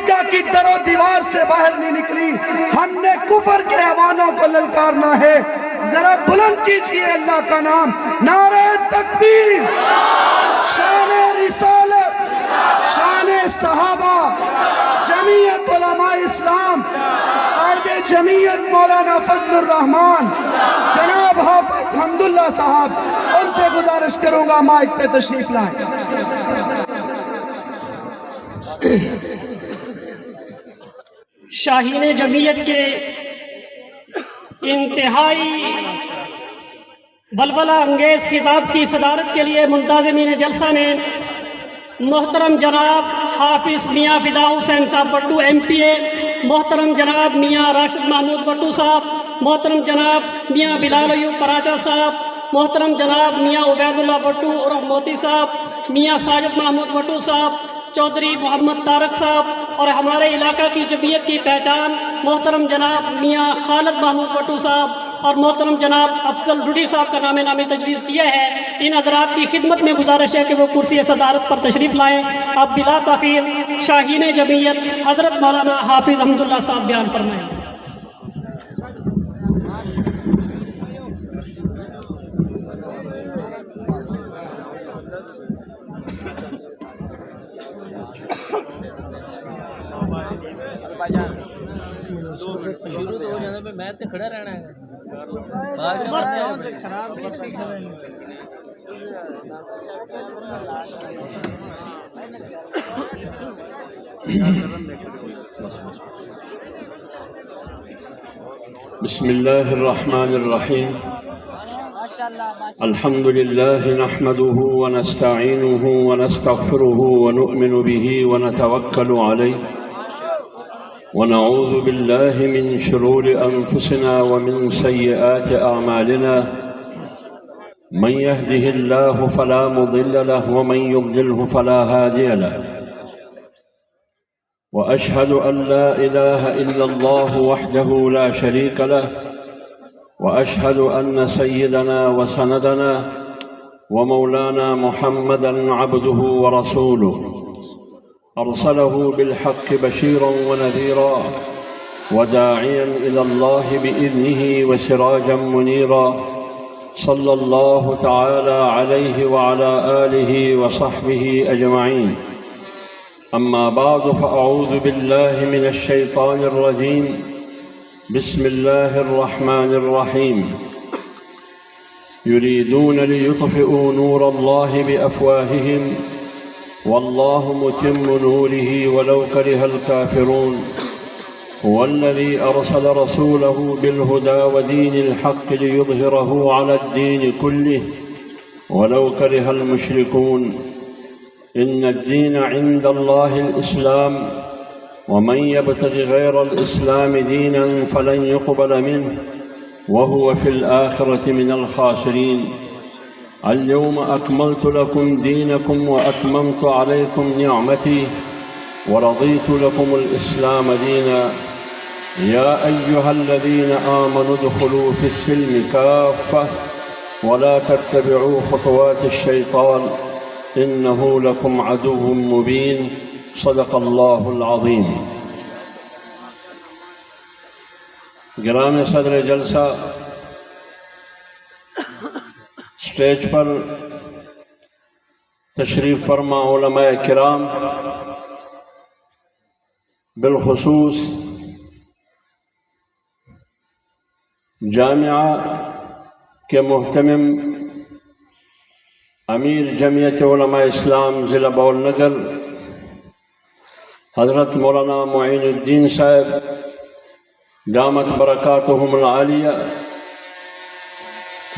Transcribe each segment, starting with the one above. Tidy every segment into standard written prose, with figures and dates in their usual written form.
عیدگاہ کی در و دیوار سے باہر نہیں نکلی، ہم نے کفر کے ایوانوں کو للکارنا ہے۔ ذرا بلند کیجئے اللہ کا نام، نعرہ تکبیر، شان رسالت، شان صحابہ، جمعیت علماء اسلام، قائد جمعیت مولانا فضل الرحمان جناب حافظ حمداللہ صاحب، ان سے گزارش کروں گا مائک پہ تشریف لائیں۔ شاہین جمعیت کے انتہائی ولولہ انگیز خطاب کی صدارت کے لیے منتظمین جلسہ نے محترم جناب حافظ میاں فدا حسین صاحب بٹو ایم پی اے، محترم جناب میاں راشد محمود بٹو صاحب، محترم جناب میاں بلال ایوب پراچا صاحب، محترم جناب میاں عبید اللہ بٹو اور موتی صاحب، میاں ساجد محمود بٹو صاحب، چودھری محمد طارق صاحب، اور ہمارے علاقہ کی جمعیت کی پہچان محترم جناب میاں خالد محمود بٹو صاحب اور محترم جناب افضل ڈوڈی صاحب کا نامی تجویز کیا ہے۔ ان حضرات کی خدمت میں گزارش ہے کہ وہ کرسی صدارت پر تشریف لائیں۔ اب بلا تاخیر شاہین جمعیت حضرت مولانا حافظ حمداللہ صاحب بیان فرمائیں۔ شروع تو ہو جانے پہ میں تے کھڑا رہنا ہے۔ بسم اللہ الرحمن الرحیم، الحمد للہ نحمده ونستعینه ونستغفره ونؤمن به ونتوکل علیہ ونعوذ بالله من شرور أنفسنا ومن سيئات أعمالنا، من يهده الله فلا مضل له ومن يضلله فلا هادي له، وأشهد أن لا إله إلا الله وحده لا شريك له، وأشهد أن سيدنا وسندنا ومولانا محمدا عبده ورسوله، أرسله بالحق بشيرا ونذيرا وداعيا إلى الله بإذنه وسراجا منيرا، صلى الله تعالى عليه وعلى آله وصحبه أجمعين. أما بعد، فأعوذ بالله من الشيطان الرجيم، بسم الله الرحمن الرحيم. يريدون ليطفئوا نور الله بأفواههم والله متم نوره ولو كره الكافرون. هو الذي أرسل رسوله بالهدى ودين الحق ليظهره على الدين كله ولو كره المشركون. إن الدين عند الله الإسلام، ومن يبتغ غير الإسلام دينا فلن يقبل منه وهو في الآخرة من الخاسرين. اليوم أكملت لكم دينكم وأتممت عليكم نعمتي ورضيت لكم الإسلام دينا. يا أيها الذين آمنوا ادخلوا في السلم كافة ولا تتبعوا خطوات الشيطان إنه لكم عدو مبين. صدق الله العظيم. گرامی صدر جلسہ، اسٹیج پر تشریف فرما علماء کرام، بالخصوص جامعہ کے محتمم امیر جمعیت علماء اسلام ضلع بول نگر حضرت مولانا معین الدین صاحب دامت برکاتہم العالیہ،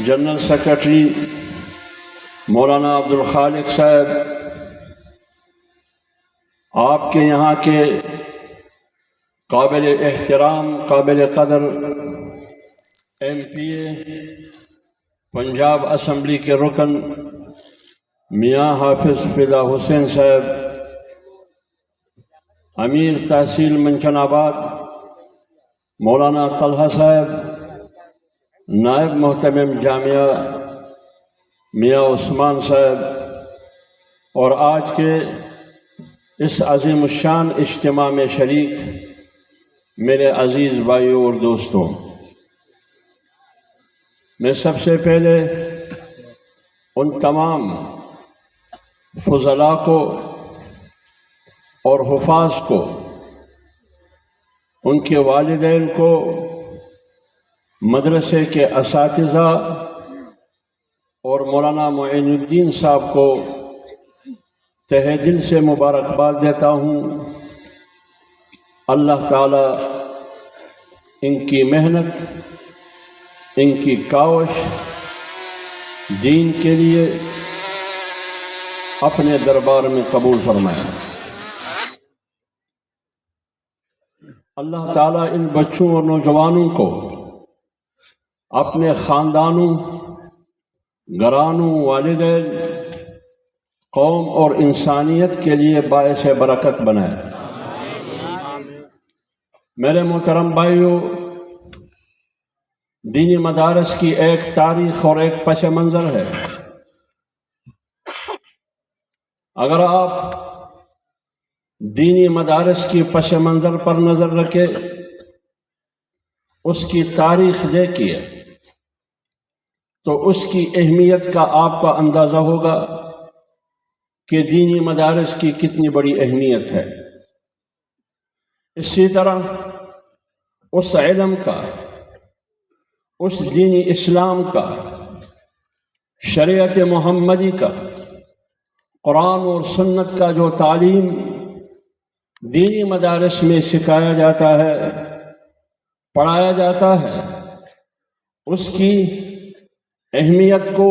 جنرل سیکرٹری مولانا عبدالخالق صاحب، آپ کے یہاں کے قابل احترام قابل قدر ایم پی اے پنجاب اسمبلی کے رکن میاں حافظ فدا حسین صاحب، امیر تحصیل منچن آباد مولانا طلحہ صاحب، نائب محتمم جامعہ میاں عثمان صاحب، اور آج کے اس عظیم الشان اجتماع میں شریک میرے عزیز بھائیوں اور دوستوں، میں سب سے پہلے ان تمام فضلاء کو اور حفاظ کو، ان کے والدین کو، مدرسے کے اساتذہ اور مولانا معین الدین صاحب کو تہہ دل سے مبارکباد دیتا ہوں۔ اللہ تعالیٰ ان کی محنت، ان کی کاوش دین کے لیے اپنے دربار میں قبول فرمائے۔ اللہ تعالیٰ ان بچوں اور نوجوانوں کو اپنے خاندانوں، گھرانوں، والدین، قوم اور انسانیت کے لیے باعث برکت بنائے۔ میرے محترم بھائیوں، دینی مدارس کی ایک تاریخ اور ایک پس منظر ہے۔ اگر آپ دینی مدارس کی پس منظر پر نظر رکھیں، اس کی تاریخ دیکھیے تو اس کی اہمیت کا آپ کا اندازہ ہوگا کہ دینی مدارس کی کتنی بڑی اہمیت ہے۔ اسی طرح اس علم کا، اس دینی اسلام کا، شریعت محمدی کا، قرآن اور سنت کا جو تعلیم دینی مدارس میں سکھایا جاتا ہے، پڑھایا جاتا ہے، اس کی اہمیت کو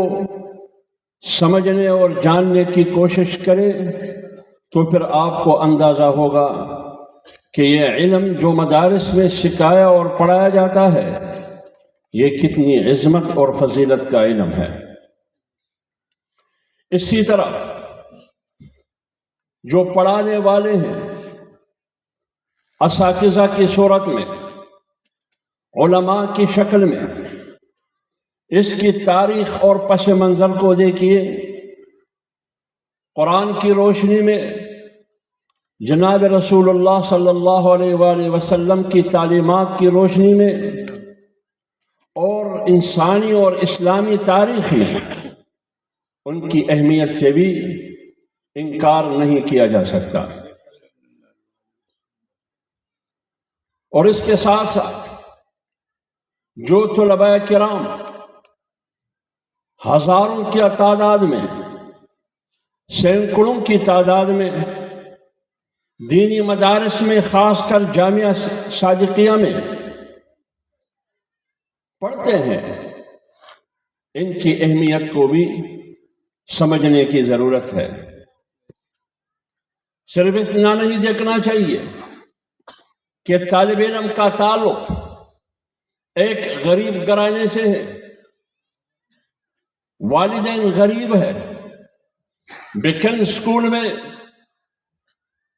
سمجھنے اور جاننے کی کوشش کریں تو پھر آپ کو اندازہ ہوگا کہ یہ علم جو مدارس میں سکھایا اور پڑھایا جاتا ہے، یہ کتنی عظمت اور فضیلت کا علم ہے۔ اسی طرح جو پڑھانے والے ہیں، اساتذہ کی صورت میں، علماء کی شکل میں، اس کی تاریخ اور پس منظر کو دیکھیے۔ قرآن کی روشنی میں، جناب رسول اللہ صلی اللہ علیہ وآلہ وسلم کی تعلیمات کی روشنی میں، اور انسانی اور اسلامی تاریخ میں ان کی اہمیت سے بھی انکار نہیں کیا جا سکتا۔ اور اس کے ساتھ ساتھ جو طلباء کرام ہزاروں کی تعداد میں، سینکڑوں کی تعداد میں دینی مدارس میں، خاص کر جامعہ صادقیہ میں پڑھتے ہیں، ان کی اہمیت کو بھی سمجھنے کی ضرورت ہے۔ صرف اتنا نہیں دیکھنا چاہیے کہ طالب علم کا تعلق ایک غریب گھرانے سے ہے، والدین غریب ہے، بیکن اسکول میں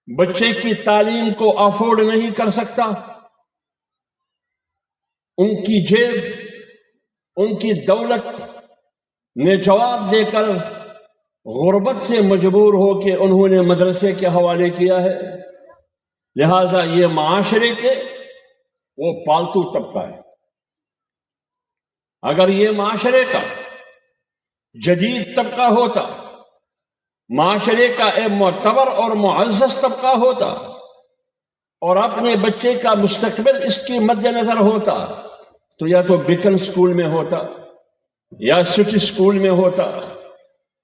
بچے کی تعلیم کو افورڈ نہیں کر سکتا، ان کی جیب، ان کی دولت نے جواب دے کر غربت سے مجبور ہو کے انہوں نے مدرسے کے حوالے کیا ہے۔ لہذا یہ معاشرے کے وہ پالتو طبقہ ہے۔ اگر یہ معاشرے کا جدید طبقہ ہوتا، معاشرے کا ایک معتبر اور معزز طبقہ ہوتا، اور اپنے بچے کا مستقبل اس کی مد نظر ہوتا، تو یا تو بیکن اسکول میں ہوتا، یا سٹی اسکول میں ہوتا،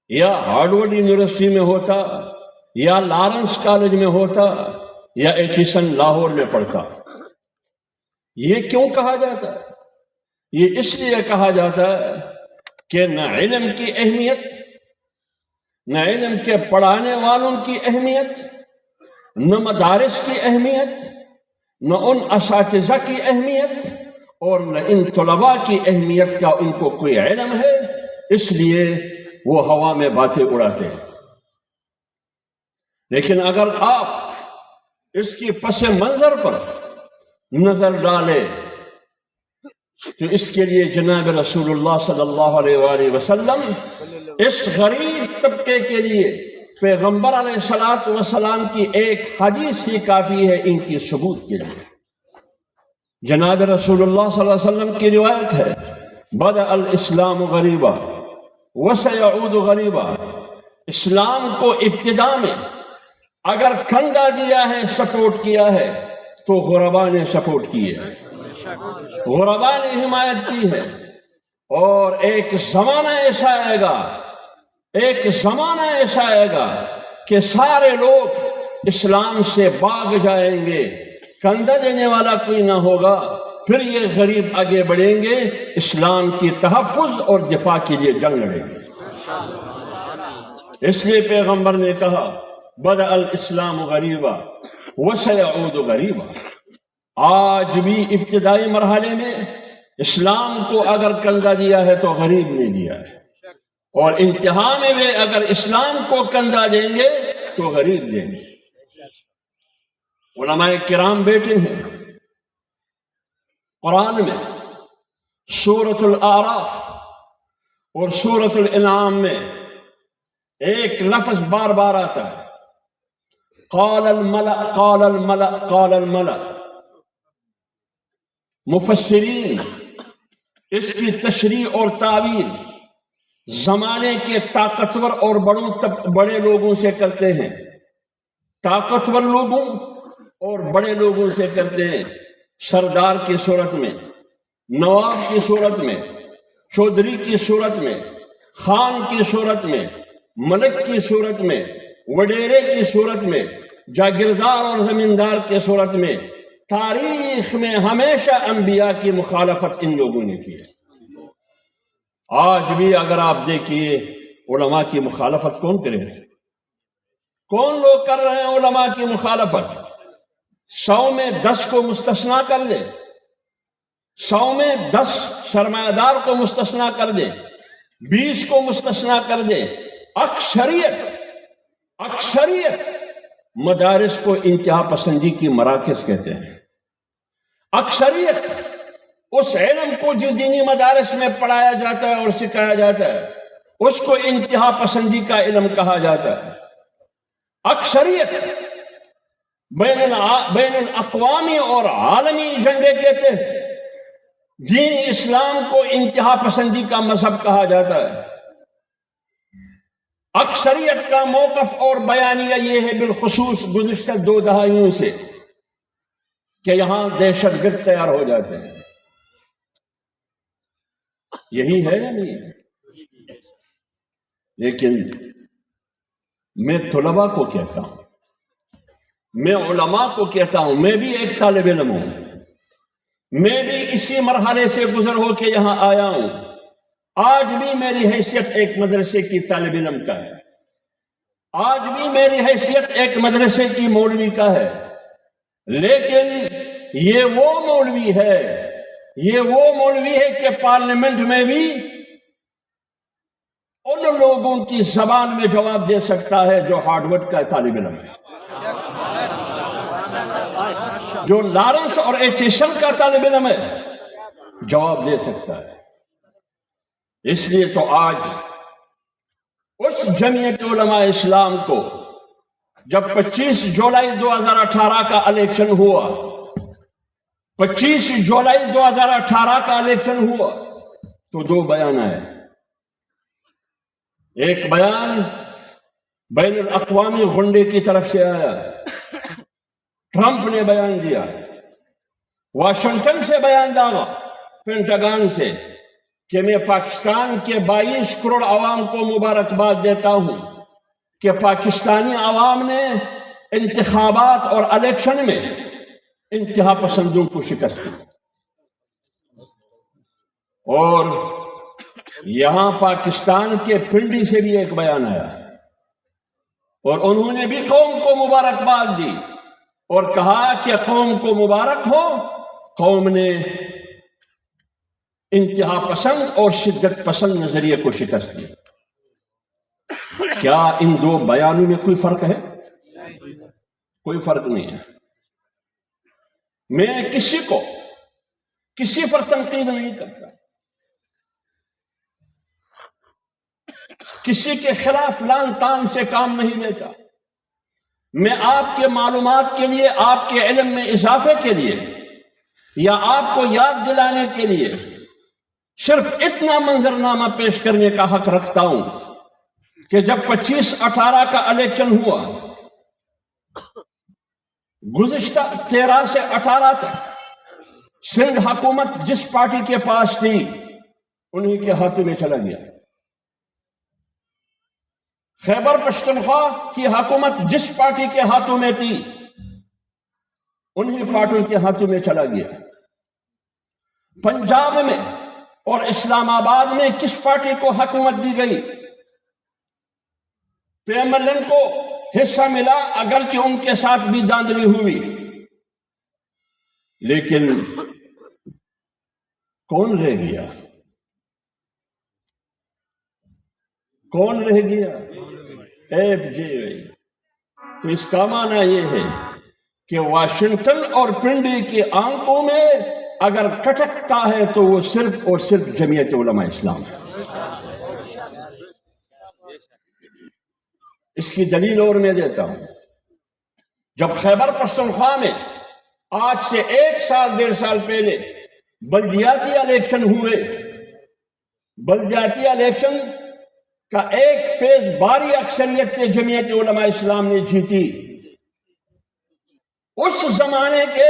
یا ہارڈورڈ یونیورسٹی میں ہوتا، یا لارنس کالج میں ہوتا، یا ایچیسن لاہور میں پڑھتا۔ یہ کیوں کہا جاتا ہے؟ یہ اس لیے کہا جاتا ہے کہ نہ علم کی اہمیت، نہ علم کے پڑھانے والوں کی اہمیت، نہ مدارس کی اہمیت، نہ ان اساتذہ کی اہمیت، اور نہ ان طلباء کی اہمیت کا ان کو کوئی علم ہے، اس لیے وہ ہوا میں باتیں اڑاتے ہیں۔ لیکن اگر آپ اس کی پس منظر پر نظر ڈالیں تو اس کے لیے جناب رسول اللہ صلی اللہ علیہ وآلہ وسلم اس غریب طبقے کے لیے پیغمبر علیہ الصلوۃ والسلام کی ایک حدیث ہی کافی ہے ان کی ثبوت کے لیے۔ جناب رسول اللہ صلی اللہ علیہ وسلم کی روایت ہے، بدأ الاسلام غریبا وسیعود غریبا، اسلام کو ابتدا میں اگر کندھا دیا ہے، سپورٹ کیا ہے، تو غربا نے سپورٹ کی ہے، غربا نے حمایت کی ہے۔ اور ایک زمانہ ایسا آئے گا، ایک زمانہ ایسا آئے گا کہ سارے لوگ اسلام سے بھاگ جائیں گے، کندھا دینے والا کوئی نہ ہوگا، پھر یہ غریب آگے بڑھیں گے، اسلام کی تحفظ اور دفاع کے لیے جنگ لڑیں گے۔ اس لیے پیغمبر نے کہا بدأ الاسلام غریبا وسیعود غریبا۔ آج بھی ابتدائی مرحلے میں اسلام کو اگر کندھا دیا ہے تو غریب نے دیا ہے، اور انتہا میں بھی اگر اسلام کو کندھا دیں گے تو غریب دیں گے۔ علماء کرام بیٹھے ہیں، قرآن میں سورۃ الاعراف اور سورۃ الانعام میں ایک لفظ بار بار آتا ہے، قال الملأ قال الملأ قال الملأ۔ مفسرین اس کی تشریح اور تعویل زمانے کے طاقتور اور بڑے لوگوں سے کرتے ہیں، طاقتور لوگوں اور بڑے لوگوں سے کرتے ہیں، سردار کی صورت میں، نواب کی صورت میں، چودھری کی صورت میں، خان کی صورت میں، ملک کی صورت میں، وڈیرے کی صورت میں، جاگیردار اور زمیندار کی صورت میں۔ تاریخ میں ہمیشہ انبیاء کی مخالفت ان لوگوں نے کی ہے۔ آج بھی اگر آپ دیکھیے علماء کی مخالفت کون کرے رہے؟ کون لوگ کر رہے ہیں علماء کی مخالفت؟ 100 میں 10 کو مستثنا کر دے، 100 میں 10 سرمایہ دار کو مستثنا کر دے، 20 کو مستثنا کر دے، اکثریت مدارس کو انتہا پسندی کی مراکز کہتے ہیں۔ اکثریت اس علم کو جو دینی مدارس میں پڑھایا جاتا ہے اور سکھایا جاتا ہے، اس کو انتہا پسندی کا علم کہا جاتا ہے۔ اکثریت بین الاقوامی اور عالمی جھنڈے کہتے ہیں، دین اسلام کو انتہا پسندی کا مذہب کہا جاتا ہے۔ اکثریت کا موقف اور بیانیہ یہ ہے، بالخصوص گزشتہ 2 دہائیوں سے، کہ یہاں دہشت گرد تیار ہو جاتے ہیں۔ یہی ہے یا نہیں ہے؟ لیکن میں طلباء کو کہتا ہوں، میں علماء کو کہتا ہوں، میں بھی ایک طالب علم ہوں، میں بھی اسی مرحلے سے گزر ہو کے یہاں آیا ہوں۔ آج بھی میری حیثیت ایک مدرسے کی طالب علم کا ہے، آج بھی میری حیثیت ایک مدرسے کی مولوی کا ہے، لیکن یہ وہ مولوی ہے کہ پارلیمنٹ میں بھی ان لوگوں کی زبان میں جواب دے سکتا ہے جو ہارڈورڈ کا طالب علم ہے، جو لارنس اور ایچیسن کا طالب علم ہے، جواب دے سکتا ہے۔ اس لیے تو آج اس جمعیت علماء اسلام کو جب 25 جولائی 2018 کا الیکشن ہوا، 25 جولائی 2018 کا الیکشن ہوا تو 2 بیان آئے۔ ایک بیان بین الاقوامی غنڈے کی طرف سے آیا، ٹرمپ نے بیان دیا، واشنگٹن سے بیان داغا، پینٹاگان سے، کہ میں پاکستان کے 22 کروڑ عوام کو مبارکباد دیتا ہوں کہ پاکستانی عوام نے انتخابات اور الیکشن میں انتہا پسندوں کو شکست دی۔ اور یہاں پاکستان کے پنڈی سے بھی ایک بیان آیا اور انہوں نے بھی قوم کو مبارکباد دی اور کہا کہ قوم کو مبارک ہو، قوم نے انتہا پسند اور شدت پسند نظریے کو شکست دی۔ کیا ان 2 بیانوں میں کوئی فرق ہے؟ کوئی فرق نہیں ہے۔ میں کسی پر تنقید نہیں کرتا، کسی کے خلاف لان تان سے کام نہیں لیتا۔ میں آپ کے معلومات کے لیے، آپ کے علم میں اضافے کے لیے، یا آپ کو یاد دلانے کے لیے صرف اتنا منظرنامہ پیش کرنے کا حق رکھتا ہوں کہ جب 25-18 کا الیکشن ہوا، گزشتہ 13 سے 18 تک سندھ حکومت جس پارٹی کے پاس تھی انہی کے ہاتھوں میں چلا گیا۔ خیبر پختونخوا کی حکومت جس پارٹی کے ہاتھوں میں تھی انہی پارٹیوں کے ہاتھوں میں چلا گیا۔ پنجاب میں اور اسلام آباد میں کس پارٹی کو حکومت دی گئی؟ PMLN کو حصہ ملا، اگرچہ ان کے ساتھ بھی داندلی ہوئی، لیکن کون رہ گیا؟ کون رہ گیا؟ FJP۔ تو اس کا معنی یہ ہے کہ واشنگٹن اور پنڈی کی آنکھوں میں اگر کٹکتا ہے تو وہ صرف اور صرف جمعیت علماء اسلام ہے۔ اس کی دلیل اور میں دیتا ہوں۔ جب خیبر پختونخوا میں آج سے 1 سال 1.5 سال پہلے بلدیاتی الیکشن ہوئے، بلدیاتی الیکشن کا ایک فیز باری اکثریت سے جمعیت علماء اسلام نے جیتی۔ اس زمانے کے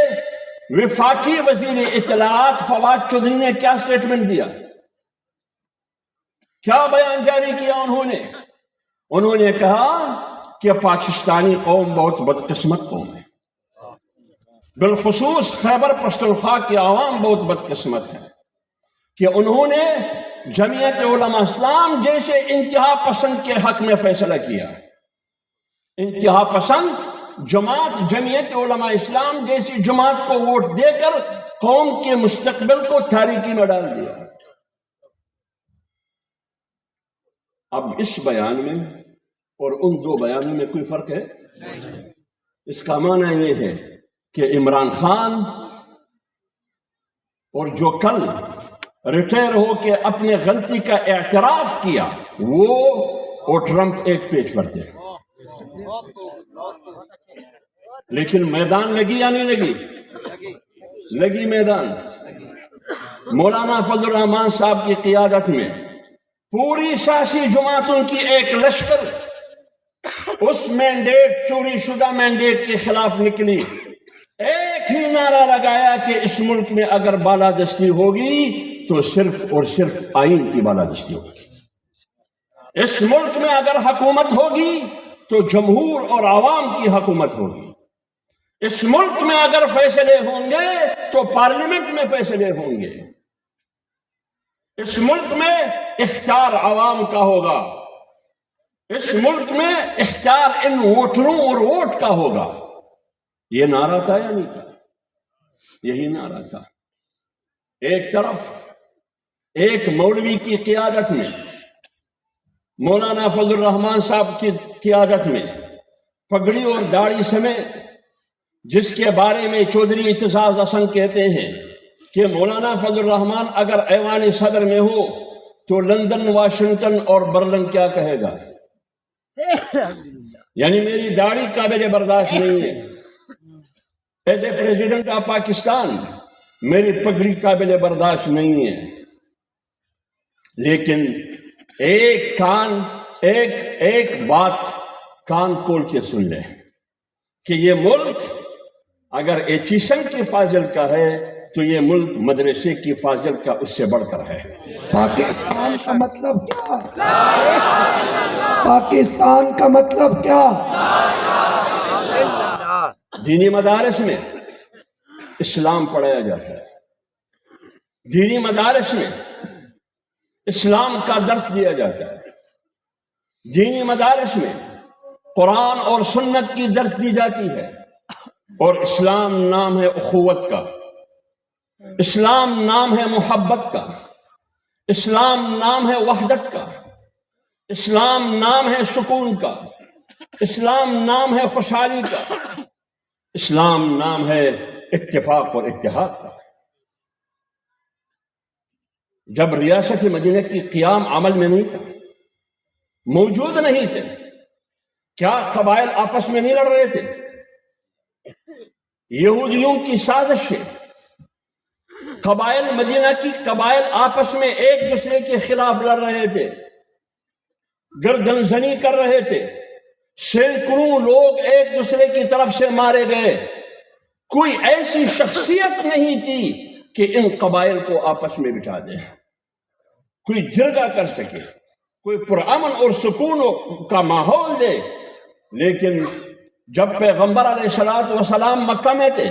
وفاقی وزیر اطلاعات فواد چودھری نے کیا سٹیٹمنٹ دیا، کیا بیان جاری کیا؟ انہوں نے کہا کہ پاکستانی قوم بہت بدقسمت قوم ہے، بالخصوص خیبر پختونخوا کی عوام بہت بدقسمت ہے کہ انہوں نے جمعیت علماء اسلام جیسے انتہا پسند کے حق میں فیصلہ کیا۔ انتہا پسند جماعت جمعیت علماء اسلام جیسی جماعت کو ووٹ دے کر قوم کے مستقبل کو تاریکی میں ڈال دیا۔ اب اس بیان میں اور ان 2 بیانوں میں کوئی فرق ہے؟ اس کا معنی یہ ہے کہ عمران خان اور جو کل ریٹائر ہو کے اپنے غلطی کا اعتراف کیا وہ اور ٹرمپ ایک پیج پر تھے، لیکن میدان لگی یا نہیں لگی؟ لگی میدان۔ مولانا فضل الرحمان صاحب کی قیادت میں پوری سیاسی جماعتوں کی ایک لشکر اس مینڈیٹ، چوری شدہ مینڈیٹ کے خلاف نکلی، ایک ہی نعرہ لگایا کہ اس ملک میں اگر بالادستی ہوگی تو صرف اور صرف آئین کی بالادستی ہوگی، اس ملک میں اگر حکومت ہوگی تو جمہور اور عوام کی حکومت ہوگی، اس ملک میں اگر فیصلے ہوں گے تو پارلیمنٹ میں فیصلے ہوں گے، اس ملک میں اختیار عوام کا ہوگا، اس ملک میں اختیار ان ووٹروں اور ووٹ کا ہوگا۔ یہ نعرہ تھا یا نہیں تھا؟ یہی نعرہ تھا۔ ایک طرف ایک مولوی کی قیادت میں، مولانا فضل الرحمان صاحب کی قیادت میں، پگڑی اور داڑھی سمیت، جس کے بارے میں چودھری اعتزاز حسن کہتے ہیں کہ مولانا فضل الرحمان اگر ایوان صدر میں ہو تو لندن، واشنگٹن اور برلن کیا کہے گا؟ یعنی میری داڑھی قابل برداشت نہیں ہے، as a president of Pakistan میری پگڑی قابل برداشت نہیں ہے، لیکن ایک بات کان کھول کے سن لیں کہ یہ ملک اگر ایچیسن کی فاضل کا ہے تو یہ ملک مدرسے کی فاضل کا اس سے بڑھ کر ہے۔ پاکستان کا مطلب کیا؟ پاکستان کا مطلب کیا؟ دینی مدارس میں اسلام پڑھایا جاتا ہے، دینی مدارس میں اسلام کا درس دیا جاتا ہے، دینی مدارس میں قرآن اور سنت کی درس دی جاتی ہے، اور اسلام نام ہے اخوت کا، اسلام نام ہے محبت کا، اسلام نام ہے وحدت کا، اسلام نام ہے سکون کا، اسلام نام ہے خوشحالی کا، اسلام نام ہے اتفاق اور اتحاد کا۔ جب ریاست مدینہ کی قیام عمل میں نہیں تھا، موجود نہیں تھے؟ کیا قبائل آپس میں نہیں لڑ رہے تھے؟ یہودیوں کی سازش سے قبائل مدینہ کی قبائل آپس میں ایک دوسرے کے خلاف لڑ رہے تھے، گردن زنی کر رہے تھے، سینکڑوں لوگ ایک دوسرے کی طرف سے مارے گئے۔ کوئی ایسی شخصیت نہیں تھی کہ ان قبائل کو آپس میں بٹھا دے، کوئی جرگہ کر سکے، کوئی پرامن اور سکون کا ماحول دے۔ لیکن جب پیغمبر علیہ الصلوۃ والسلام مکہ میں تھے،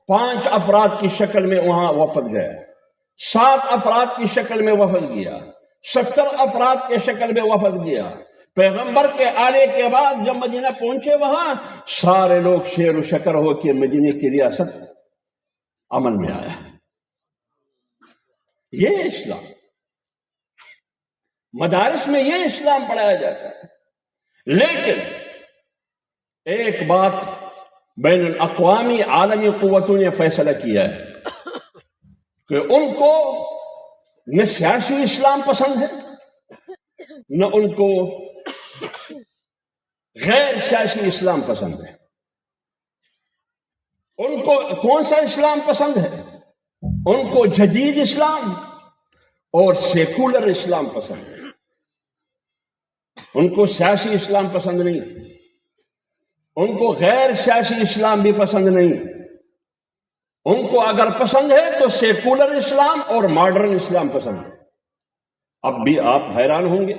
5 افراد کی شکل میں وہاں وفد گیا، 7 افراد کی شکل میں وفد گیا، 70 افراد کے شکل میں وفد گیا۔ پیغمبر کے آنے کے بعد جب مدینہ پہنچے، وہاں سارے لوگ شیر و شکر ہو کے مدینہ کی ریاست عمل میں آیا۔ یہ اسلام، مدارس میں یہ اسلام پڑھایا جاتا ہے۔ لیکن ایک بات بین الاقوامی عالمی قوتوں نے فیصلہ کیا ہے کہ ان کو نہ سیاسی اسلام پسند ہے، نہ ان کو غیر سیاسی اسلام پسند ہے۔ ان کو کون سا اسلام پسند ہے؟ ان کو جدید اسلام اور سیکولر اسلام پسند ہے۔ ان کو سیاسی اسلام پسند نہیں، ان کو غیر سیاسی اسلام بھی پسند نہیں۔ ان کو اگر پسند ہے تو سیکولر اسلام اور ماڈرن اسلام پسند ہے۔ اب بھی آپ حیران ہوں گے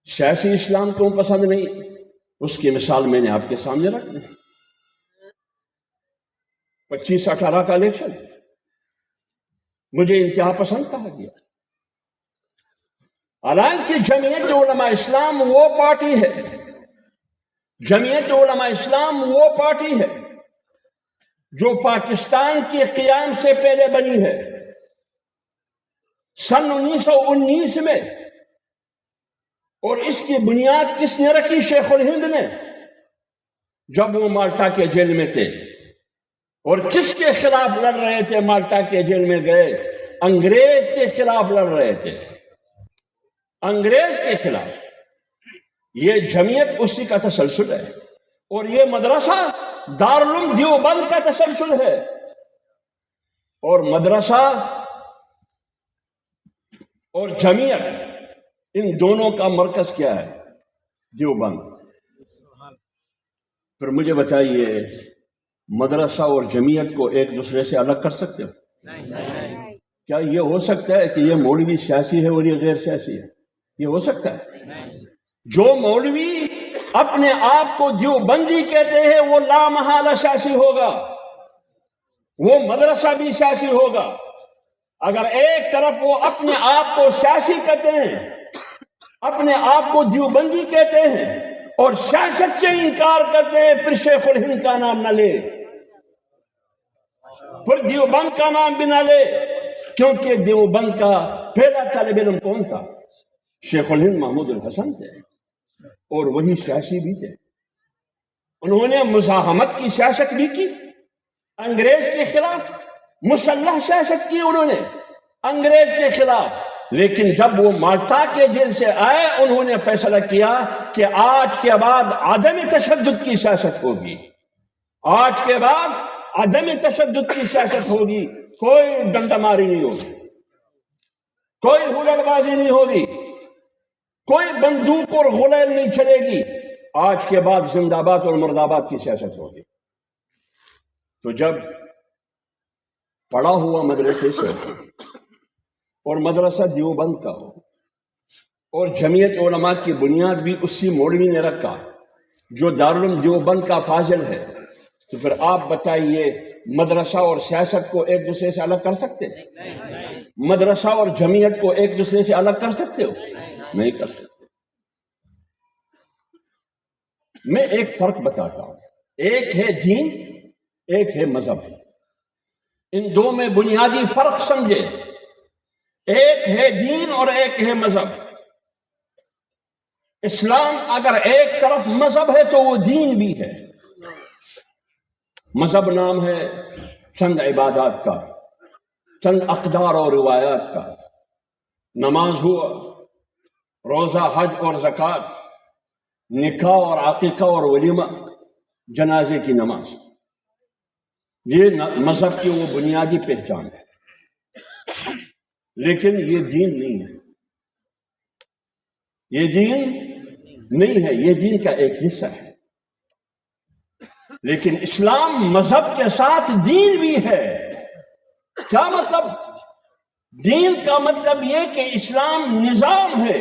سیاسی اسلام کیوں پسند نہیں؟ اس کی مثال میں نے آپ کے سامنے رکھ دی۔ 25-18 کا الیکشن مجھے انتہا پسند کہا گیا، حالانکہ جمعیت علماء اسلام وہ پارٹی ہے، جمعیت علماء اسلام وہ پارٹی ہے جو پاکستان کے قیام سے پہلے بنی ہے۔ سن 1919 میں، اور اس کی بنیاد کس نے رکھی؟ شیخ الہند نے، جب وہ مالٹا کے جیل میں تھے۔ اور کس کے خلاف لڑ رہے تھے؟ مالٹا کے جیل میں گئے انگریز کے خلاف لڑ رہے تھے، انگریز کے خلاف۔ یہ جمعیت اسی کا تسلسل ہے، اور یہ مدرسہ دارالعلوم دیوبند کا تسلسل ہے۔ اور مدرسہ اور جمعیت، ان دونوں کا مرکز کیا ہے؟ دیوبند۔ پھر مجھے بتائیے، مدرسہ اور جمعیت کو ایک دوسرے سے الگ کر سکتے ہو؟ کیا یہ ہو سکتا ہے کہ یہ مولوی سیاسی ہے اور یہ غیر سیاسی ہے؟ یہ ہو سکتا ہے؟ جو مولوی اپنے آپ کو دیوبندی کہتے ہیں وہ لامحالہ سیاسی ہوگا، وہ مدرسہ بھی سیاسی ہوگا۔ اگر ایک طرف وہ اپنے آپ کو سیاسی کہتے ہیں، اپنے آپ کو دیوبندی کہتے ہیں اور سیاست سے انکار کرتے ہیں، پھر شیخ الہند کا نام نہ لے، پھر دیوبند کا نام بھی نہ لے، کیونکہ دیوبند کا پہلا طالب علم کون تھا؟ شیخ الہند محمود الحسن تھے، اور وہی سیاسی بھی تھے۔ انہوں نے مزاحمت کی سیاست بھی کی انگریز کے خلاف، مسلح سیاست کی انہوں نے انگریز کے خلاف۔ لیکن جب وہ مالٹا کے جیل سے آئے، انہوں نے فیصلہ کیا کہ آج کے بعد عدم تشدد کی سیاست ہوگی، آج کے بعد عدم تشدد کی سیاست ہوگی، کوئی ڈنڈا ماری نہیں ہوگی، کوئی ہلڑ بازی نہیں ہوگی، کوئی بندوق اور غلیل نہیں چلے گی، آج کے بعد زندہ باد اور مرد آباد کی سیاست ہوگی۔ تو جب پڑھا ہوا مدرسے سے اور مدرسہ دیوبند کا ہو، اور جمعیت علماء کی بنیاد بھی اسی مولوی نے رکھا جو دارالعلوم دیوبند کا فاضل ہے، تو پھر آپ بتائیے مدرسہ اور سیاست کو ایک دوسرے سے الگ کر سکتے ہیں؟ مدرسہ اور جمعیت کو ایک دوسرے سے الگ کر سکتے ہو؟ نہیں کر سکتے۔ میں ایک فرق بتاتا ہوں، ایک ہے دین، ایک ہے مذہب۔ ان دو میں بنیادی فرق سمجھے، ایک ہے دین اور ایک ہے مذہب۔ اسلام اگر ایک طرف مذہب ہے تو وہ دین بھی ہے۔ مذہب نام ہے چند عبادات کا، چند اقدار اور روایات کا۔ نماز ہوا، روزہ، حج اور زکوٰۃ، نکاح اور عقیقہ اور ولیمہ، جنازے کی نماز، یہ مذہب کی وہ بنیادی پہچان ہے، لیکن یہ دین نہیں ہے، یہ دین نہیں ہے، یہ دین کا ایک حصہ ہے۔ لیکن اسلام مذہب کے ساتھ دین بھی ہے۔ کیا مطلب؟ دین کا مطلب یہ کہ اسلام نظام ہے،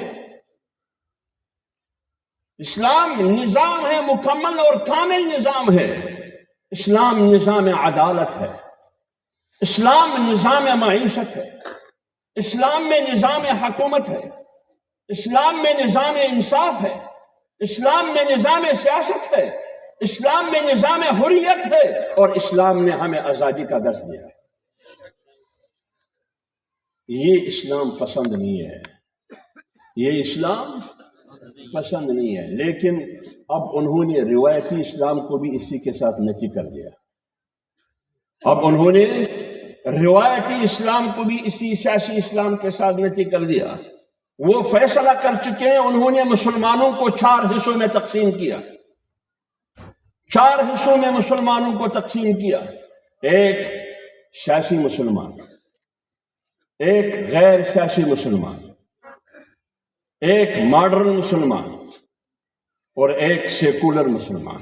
اسلام نظام ہے، مکمل اور کامل نظام ہے۔ اسلام نظام عدالت ہے، اسلام نظام معیشت ہے، اسلام میں نظام حکومت ہے، اسلام میں نظام انصاف ہے، اسلام میں نظام سیاست ہے، اسلام میں نظام حریت ہے، اور اسلام نے ہمیں آزادی کا درس دیا ہے۔ یہ اسلام پسند نہیں ہے، یہ اسلام پسند نہیں ہے، لیکن اب انہوں نے روایتی اسلام کو بھی اسی کے ساتھ نفی کر دیا۔ اب انہوں نے روایتی اسلام کو بھی اسی سیاسی اسلام کے ساتھ نفی کر دیا۔ وہ فیصلہ کر چکے ہیں، انہوں نے مسلمانوں کو 4 حصوں میں تقسیم کیا، 4 حصوں میں مسلمانوں کو تقسیم کیا۔ ایک سیاسی مسلمان، ایک غیر سیاسی مسلمان، ایک ماڈرن مسلمان، اور ایک سیکولر مسلمان۔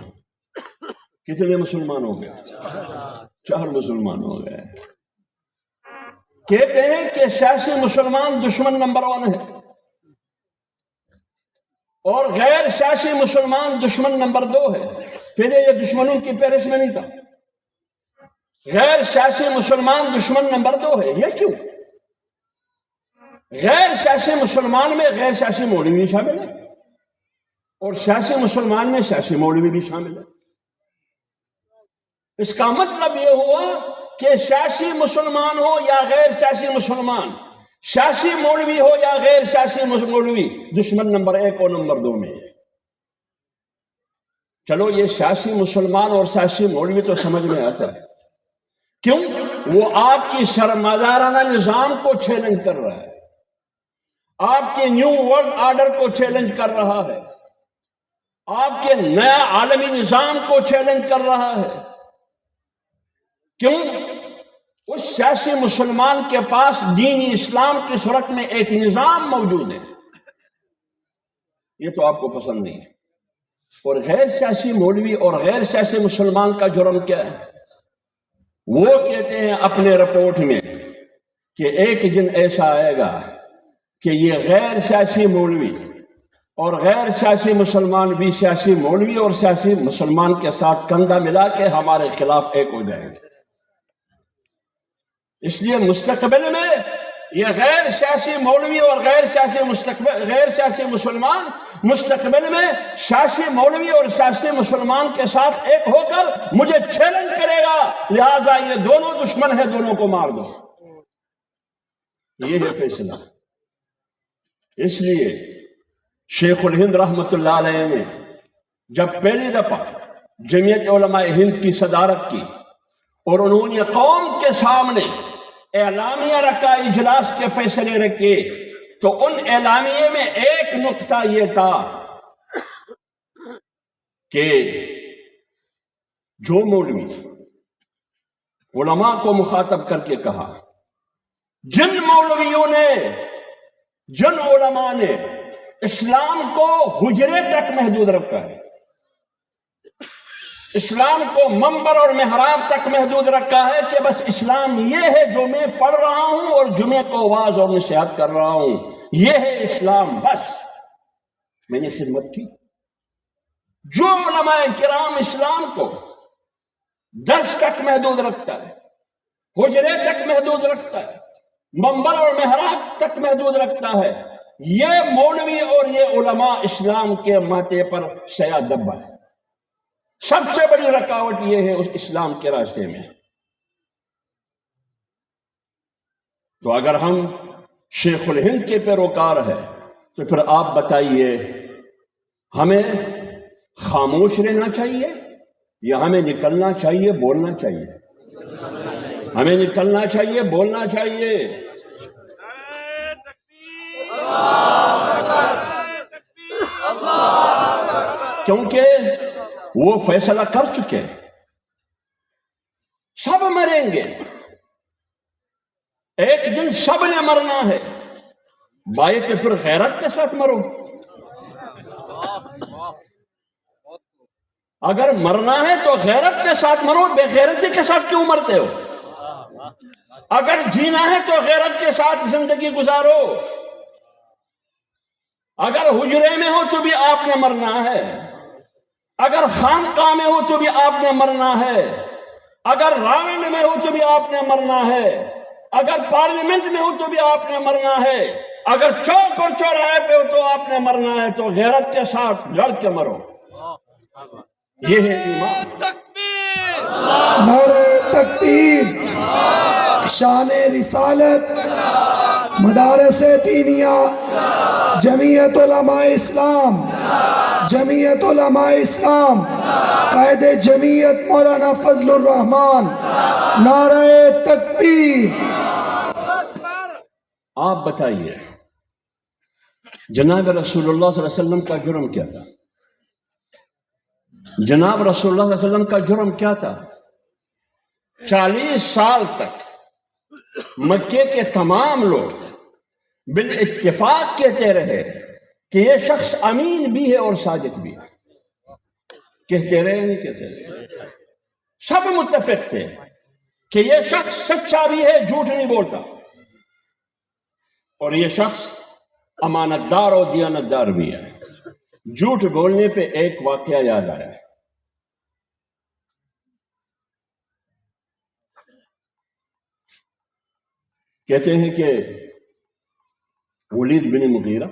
کتنے مسلمان ہو گئے؟ 4 مسلمان ہو گئے۔ کہتے ہیں کہ سیاسی مسلمان دشمن نمبر 1 ہے، اور غیر سیاسی مسلمان دشمن نمبر 2 ہے۔ پہلے یہ دشمنوں کی فہرست میں نہیں تھا، غیر سیاسی مسلمان دشمن نمبر 2 ہے۔ یہ کیوں؟ غیر سیاسی مسلمان میں غیر سیاسی مولوی بھی شامل ہے، اور سیاسی مسلمان میں سیاسی مولوی بھی شامل ہے۔ اس کا مطلب یہ ہوا کہ سیاسی مسلمان ہو یا غیر سیاسی مسلمان، سیاسی مولوی ہو یا غیر سیاسی مولوی، دشمن نمبر 1 اور نمبر 2 میں ہے۔ چلو یہ سیاسی مسلمان اور سیاسی مولوی تو سمجھ میں آتا ہے، کیوں؟ وہ آپ کی سرمایدارانہ نظام کو چیلنج کر رہا ہے، آپ کے نیو ورلڈ آرڈر کو چیلنج کر رہا ہے، آپ کے نیا عالمی نظام کو چیلنج کر رہا ہے۔ کیوں؟ اس سیاسی مسلمان کے پاس دینی اسلام کی صورت میں ایک نظام موجود ہے، یہ تو آپ کو پسند نہیں ہے۔ اور غیر سیاسی مولوی اور غیر سیاسی مسلمان کا جرم کیا ہے؟ وہ کہتے ہیں اپنے رپورٹ میں کہ ایک دن ایسا آئے گا کہ یہ غیر سیاسی مولوی اور غیر سیاسی مسلمان بھی سیاسی مولوی اور سیاسی مسلمان کے ساتھ کندھا ملا کے ہمارے خلاف ایک ہو جائیں گے۔ اس لیے مستقبل میں یہ غیر سیاسی مولوی اور غیر سیاسی مسلمان مستقبل میں سیاسی مولوی اور سیاسی مسلمان کے ساتھ ایک ہو کر مجھے چیلنج کرے گا، لہذا یہ دونوں دشمن ہیں، دونوں کو مار دو۔ یہ ہے فیصلہ۔ اس لیے شیخ الہند رحمۃ اللہ علیہ نے جب پہلی دفعہ جمعیت علماء ہند کی صدارت کی اور انہوں نے قوم کے سامنے اعلامیہ رکھا، اجلاس کے فیصلے رکھے، تو ان اعلامیے میں ایک نقطہ یہ تھا کہ جو مولوی علماء کو مخاطب کر کے کہا، جن مولویوں نے، جن علماء نے اسلام کو حجرے تک محدود رکھا ہے، اسلام کو منبر اور محراب تک محدود رکھا ہے کہ بس اسلام یہ ہے جو میں پڑھ رہا ہوں اور جمعے کو واعظ اور نصیحت کر رہا ہوں، یہ ہے اسلام، بس میں نے خدمت کی۔ جو علماء کرام اسلام کو درس تک محدود رکھتا ہے، حجرے تک محدود رکھتا ہے، منبر اور محراب تک محدود رکھتا ہے، یہ مولوی اور یہ علماء اسلام کے ماتھے پر سیا دبا ہے۔ سب سے بڑی رکاوٹ یہ ہے اس اسلام کے راستے میں۔ تو اگر ہم شیخ الہند کے پیروکار ہیں تو پھر آپ بتائیے ہمیں خاموش رہنا چاہیے یا ہمیں نکلنا چاہیے، بولنا چاہیے؟ ہمیں نکلنا چاہیے، بولنا چاہیے۔ کیونکہ وہ فیصلہ کر چکے، سب مریں گے، ایک دن سب نے مرنا ہے، بھائی کہ پھر غیرت کے ساتھ مرو۔ اگر مرنا ہے تو غیرت کے ساتھ مرو، بے غیرتی کے ساتھ کیوں مرتے ہو؟ اگر جینا ہے تو غیرت کے ساتھ زندگی گزارو۔ اگر حجرے میں ہو تو بھی آپ نے مرنا ہے، اگر خانقاہ میں ہو تو بھی آپ نے مرنا ہے، اگر راونڈ میں ہو تو بھی آپ نے مرنا ہے، اگر پارلیمنٹ میں ہو تو بھی آپ نے مرنا ہے، اگر چوک اور چوراہے پہ ہو تو آپ نے مرنا ہے، تو غیرت کے ساتھ لڑ کے مرو۔ یہ ہے ایمان۔ نعرہ تکبیر، شان رسالت، مدارس دینیہ، جمعیت علماء اسلام، جمعیت علماء اسلام، قائد جمعیت مولانا فضل الرحمان، نعرہ تکبیر۔ آپ بتائیے جناب رسول اللہ صلی اللہ علیہ وسلم کا جرم کیا تھا؟ جناب رسول اللہ صلی اللہ علیہ وسلم کا جرم کیا تھا؟ 40 سال تک مکے کے تمام لوگ بالاتفاق کہتے رہے کہ یہ شخص امین بھی ہے اور صادق بھی ہے۔ کہتے رہے نہیں کہتے رہے؟ سب متفق تھے کہ یہ شخص سچا بھی ہے، جھوٹ نہیں بولتا، اور یہ شخص امانت دار اور دیانت دار بھی ہے۔ جھوٹ بولنے پہ ایک واقعہ یاد آیا ہے۔ کہتے ہیں کہ ولید بن مغیرہ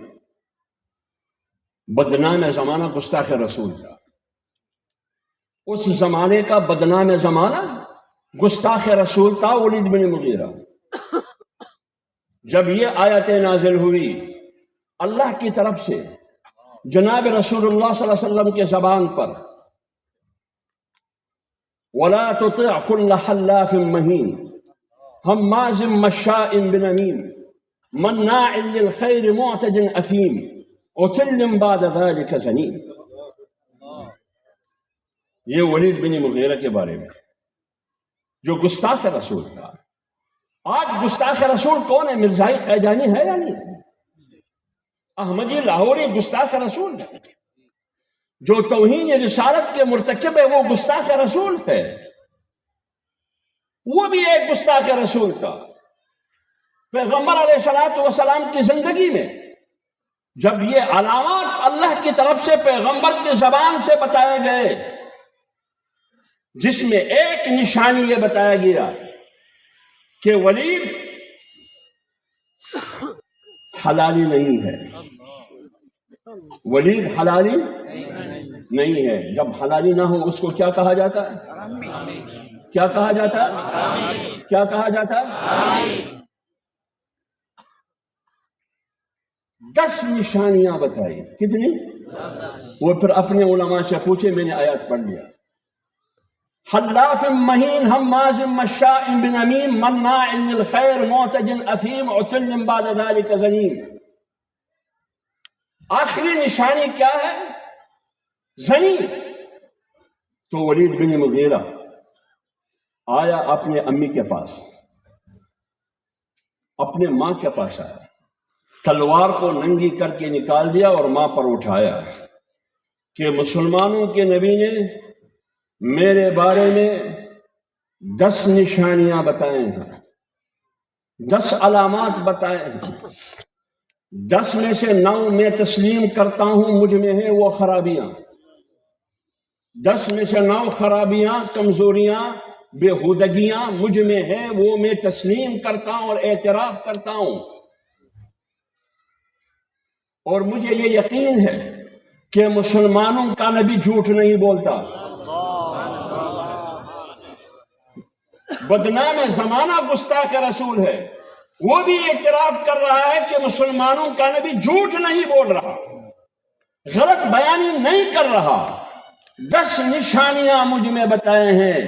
بدنام زمانہ گستاخ رسول تھا۔ اس زمانے کا بدنام زمانہ گستاخ رسول تھا ولید بن مغیرہ۔ جب یہ آیتیں نازل ہوئی اللہ کی طرف سے جناب رسول اللہ صلی اللہ علیہ وسلم کے زبان پر، وَلَا تُطِعْ كُلَّ حَلَّافٍ مَّهِينٍ ہمازٍ مشاء بنمیم مناع للخیر معتد اثیم عتل بعد ذلك زنیم۔ یہ ولید بن مغیرہ کے بارے میں جو گستاخ رسول تھا۔ آج گستاخ رسول کون ہے؟ مرزائی قیدانی ہے یا نہیں؟ احمدی لاہوری گستاخ رسول ہے، جو توہین رسالت کے مرتکب ہے وہ گستاخ رسول ہے۔ وہ بھی ایک گستاخ رسول تھا۔ پیغمبر علیہ الصلوۃ والسلام کی زندگی میں جب یہ علامات اللہ کی طرف سے پیغمبر کی زبان سے بتائے گئے، جس میں ایک نشانی یہ بتایا گیا کہ ولید حلالی نہیں ہے، ولید حلالی نہیں ہے۔ جب حلالی نہ ہو اس کو کیا کہا جاتا ہے؟ کیا کہا جاتا ہے؟ کیا کہا جاتا ہے؟ 10 نشانیاں بتائی۔ کتنی؟ وہ پھر اپنے علماء سے پوچھے، میں نے آیات پڑھ لیا۔ حلاف مہین ہماز مشاء بنمیم مناع للخیر معتد اثیم عتل بعد ذلك زنیم۔ آخری نشانی کیا ہے؟ زنی۔ تو ولید بن مغیرہ آیا اپنے امی کے پاس، اپنے ماں کے پاس آیا، تلوار کو ننگی کر کے نکال دیا اور ماں پر اٹھایا کہ مسلمانوں کے نبی نے میرے بارے میں 10 نشانیاں بتائے ہیں، 10 علامات بتائے ہیں، 10 میں سے 9 میں تسلیم کرتا ہوں مجھ میں ہیں وہ خرابیاں، 10 میں سے 9 خرابیاں، کمزوریاں، بےہودگیاں مجھ میں ہیں، وہ میں تسلیم کرتا ہوں اور اعتراف کرتا ہوں، اور مجھے یہ یقین ہے کہ مسلمانوں کا نبی جھوٹ نہیں بولتا۔ بدنام زمانہ گستاخ رسول ہے، وہ بھی اعتراف کر رہا ہے کہ مسلمانوں کا نبی جھوٹ نہیں بول رہا، غلط بیانی نہیں کر رہا۔ 10 نشانیاں مجھ میں بتائے ہیں،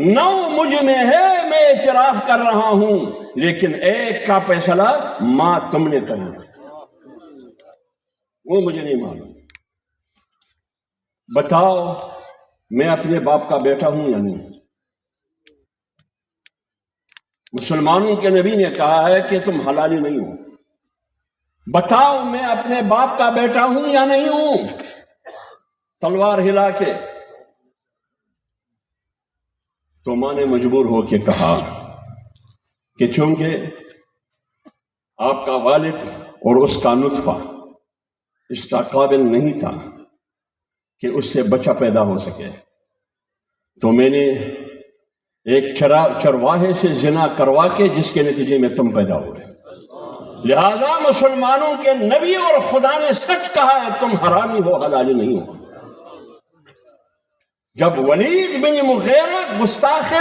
9 مجھ میں ہے، میں اعتراف کر رہا ہوں، لیکن ایک کا فیصلہ ماں تم نے کرنا، وہ مجھے نہیں معلوم۔ بتاؤ میں اپنے باپ کا بیٹا ہوں یا نہیں؟ مسلمانوں کے نبی نے کہا ہے کہ تم حلالی نہیں ہو، بتاؤ میں اپنے باپ کا بیٹا ہوں یا نہیں ہوں؟ تلوار ہلا کے تو ماں نے مجبور ہو کے کہا کہ چونکہ آپ کا والد اور اس کا نطفہ اس کا قابل نہیں تھا کہ اس سے بچہ پیدا ہو سکے، تو میں نے ایک چرواہے سے زنا کروا کے جس کے نتیجے میں تم پیدا ہوئے، لہذا مسلمانوں کے نبی اور خدا نے سچ کہا ہے تم حرامی ہو، حلالی نہیں ہو۔ جب ولید بن مغیرہ گستاخ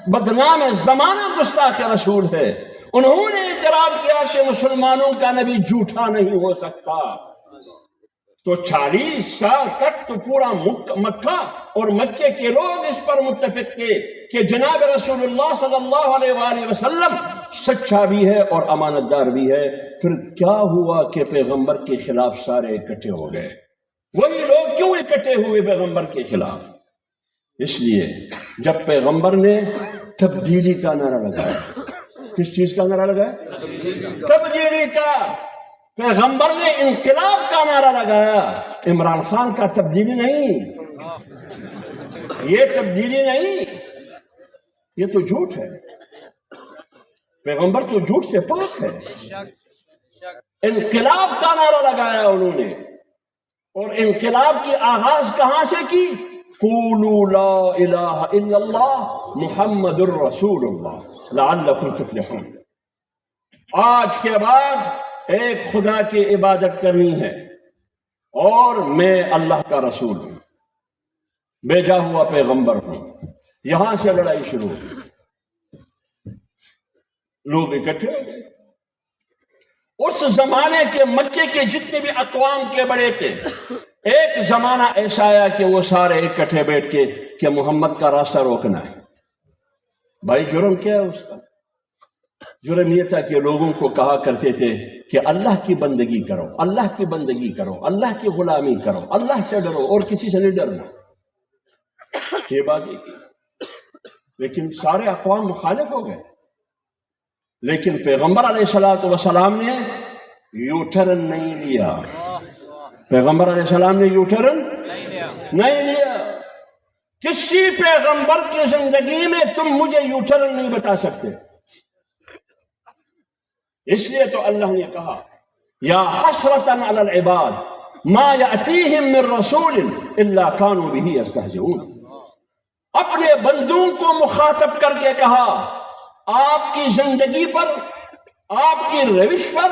بدنام زمانہ گستاخ رسول ہے، انہوں نے اعتراف کیا کہ مسلمانوں کا نبی جھوٹا نہیں ہو سکتا، تو 40 سال تک تو پورا مکہ اور مکے کے لوگ اس پر متفق تھے کہ جناب رسول اللہ صلی اللہ علیہ وآلہ وسلم سچا بھی ہے اور امانت دار بھی ہے۔ پھر کیا ہوا کہ پیغمبر کے خلاف سارے اکٹھے ہو گئے؟ وہی لوگ کیوں اکٹھے ہوئے پیغمبر کے خلاف؟ اس لیے جب پیغمبر نے تبدیلی کا نعرہ لگایا، کس چیز کا نعرہ لگایا؟ تبدیلی کا۔ پیغمبر نے انقلاب کا نعرہ لگایا، عمران خان کا تبدیلی نہیں، یہ تبدیلی نہیں، یہ تو جھوٹ ہے، پیغمبر تو جھوٹ سے پاک ہے۔ انقلاب کا نعرہ لگایا انہوں نے، اور انقلاب کی آغاز کہاں سے کی؟ قولوا لا الہ الا اللہ محمد الرسول اللہ لعلکم تفلحون۔ آج کے بعد ایک خدا کی عبادت کرنی ہے، اور میں اللہ کا رسول ہوں، بھیجا ہوا پیغمبر ہوں۔ یہاں سے لڑائی شروع ہوئی، لوگ اکٹھے ہو گئے۔ اس زمانے کے مکے کے جتنے بھی اقوام کے بڑے تھے، ایک زمانہ ایسا آیا کہ وہ سارے اکٹھے بیٹھ کے کہ محمد کا راستہ روکنا ہے۔ بھائی جرم کیا ہے اس کا؟ جرم یہ تھا کہ لوگوں کو کہا کرتے تھے کہ اللہ کی بندگی کرو، اللہ کی بندگی کرو، اللہ کی غلامی کرو، اللہ سے ڈرو اور کسی سے نہیں ڈرنا، یہ بات کی۔ لیکن سارے اقوام مخالف ہو گئے، لیکن پیغمبر علیہ السلام نے یو ٹرن نہیں لیا، پیغمبر علیہ السلام نے یو ٹرن نہیں لیا۔ کسی پیغمبر کی زندگی میں تم مجھے یو ٹرن نہیں بتا سکتے۔ اس لیے تو اللہ نے کہا یا حسرۃ علی العباد ما یأتیہم من رسول الا کانوا بہ یستہزئون۔ اپنے بندوں کو مخاطب کر کے کہا آپ کی زندگی پر، آپ کی روش پر،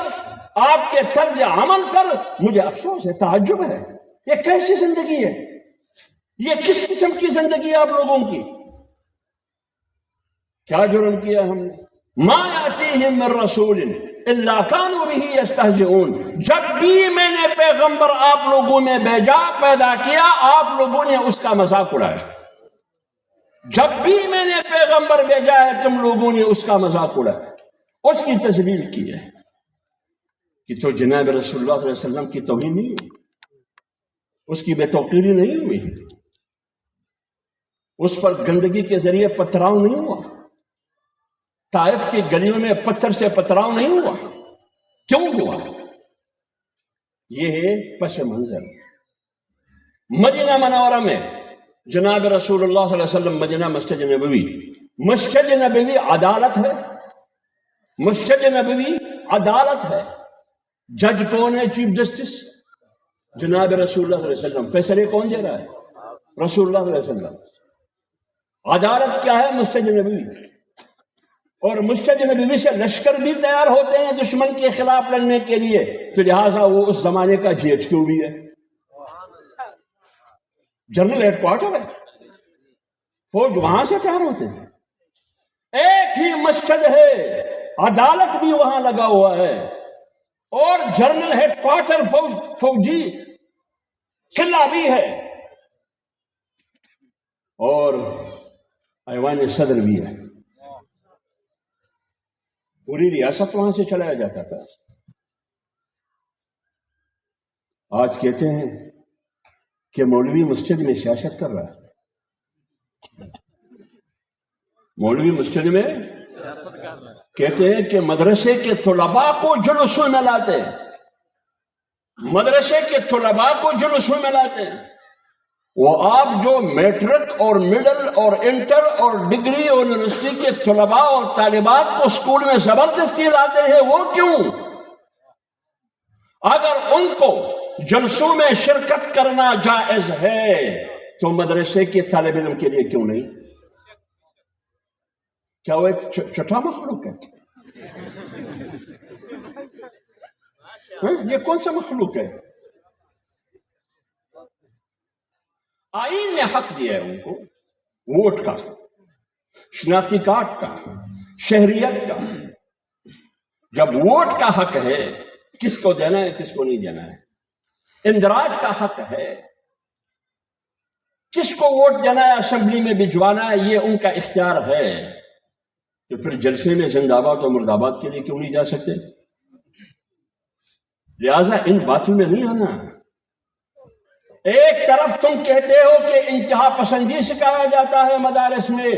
آپ کے طرز عمل پر مجھے افسوس ہے، تعجب ہے، یہ کیسی زندگی ہے؟ یہ کس قسم کی زندگی ہے آپ لوگوں کی؟ کیا جرم کیا ہم نے؟ ما یأتیہم من رسول الا کانوا بہ یستہزئون۔ جب بھی میں نے پیغمبر آپ لوگوں میں بھیجا، پیدا کیا، آپ لوگوں نے اس کا مذاق اڑایا۔ جب بھی میں نے پیغمبر بھیجا ہے تم لوگوں نے اس کا مذاق اڑایا، اس کی تذلیل کی ہے کہ تو جناب رسول اللہ صلی اللہ علیہ وسلم کی توہین نہیں ہوئی، اس کی بے توقیری نہیں ہوئی، اس پر گندگی کے ذریعے پتھراؤ نہیں ہوا، طائف کی گلیوں میں پتھر سے پتھراؤ نہیں ہوا۔ کیوں ہوا؟ یہ ہے پس منظر۔ مدینہ منورہ میں جناب رسول اللہ صلی اللہ علیہ وسلم، مدینہ مسجد نبوی، مسجد نبوی عدالت ہے، مسجد نبوی عدالت ہے۔ جج کون ہے؟ چیف جسٹس جناب رسول اللہ صلی اللہ علیہ وسلم۔ فیصلے کون دے رہا ہے؟ رسول اللہ صلی اللہ علیہ وسلم۔ عدالت کیا ہے؟ مسجد نبوی۔ اور مسجد نبوی سے لشکر بھی تیار ہوتے ہیں دشمن کے خلاف لڑنے کے لیے، تو لہٰذا وہ اس زمانے کا جی ایچ کیو بھی ہے، جنرل ہیڈ کوارٹر ہے، فوج وہاں سے تیار ہوتے ہیں۔ ایک ہی مسجد ہے، عدالت بھی وہاں لگا ہوا ہے، اور جنرل ہیڈ کوارٹر فوجی قلعہ بھی ہے، اور ایوان صدر بھی ہے۔ پوری ریاست وہاں سے چلایا جاتا تھا۔ آج کہتے ہیں کہ مولوی مسجد میں سیاست کر رہا ہے، مولوی مسجد میں کہتے ہیں کہ مدرسے کے طلباء کو جلوسوں میں لاتے ہیں، مدرسے کے طلباء کو جلوسوں میں لاتے ہیں۔ وہ آپ جو میٹرک اور مڈل اور انٹر اور ڈگری اور یونیورسٹی کے طلباء اور طالبات کو اسکول میں زبردستی لاتے ہیں، وہ کیوں؟ اگر ان کو جلسوں میں شرکت کرنا جائز ہے تو مدرسے کے طالب علم کے لیے کیوں نہیں؟ کیا وہ ایک چھٹا مخلوق ہے؟ یہ کون سا مخلوق ہے؟ آئین نے حق دیا ہے ان کو ووٹ کا، شناختی کارڈ کا، شہریت کا۔ جب ووٹ کا حق ہے، کس کو دینا ہے کس کو نہیں دینا ہے، اندراج کا حق ہے، کس کو ووٹ دینا ہے، اسمبلی میں بھجوانا ہے، یہ ان کا اختیار ہے، تو پھر جلسے میں زندہ آباد اور مرد آباد کے لیے کیوں نہیں جا سکتے؟ لہذا ان باتوں میں نہیں آنا۔ ایک طرف تم کہتے ہو کہ انتہا پسندی سکھایا جاتا ہے مدارس میں،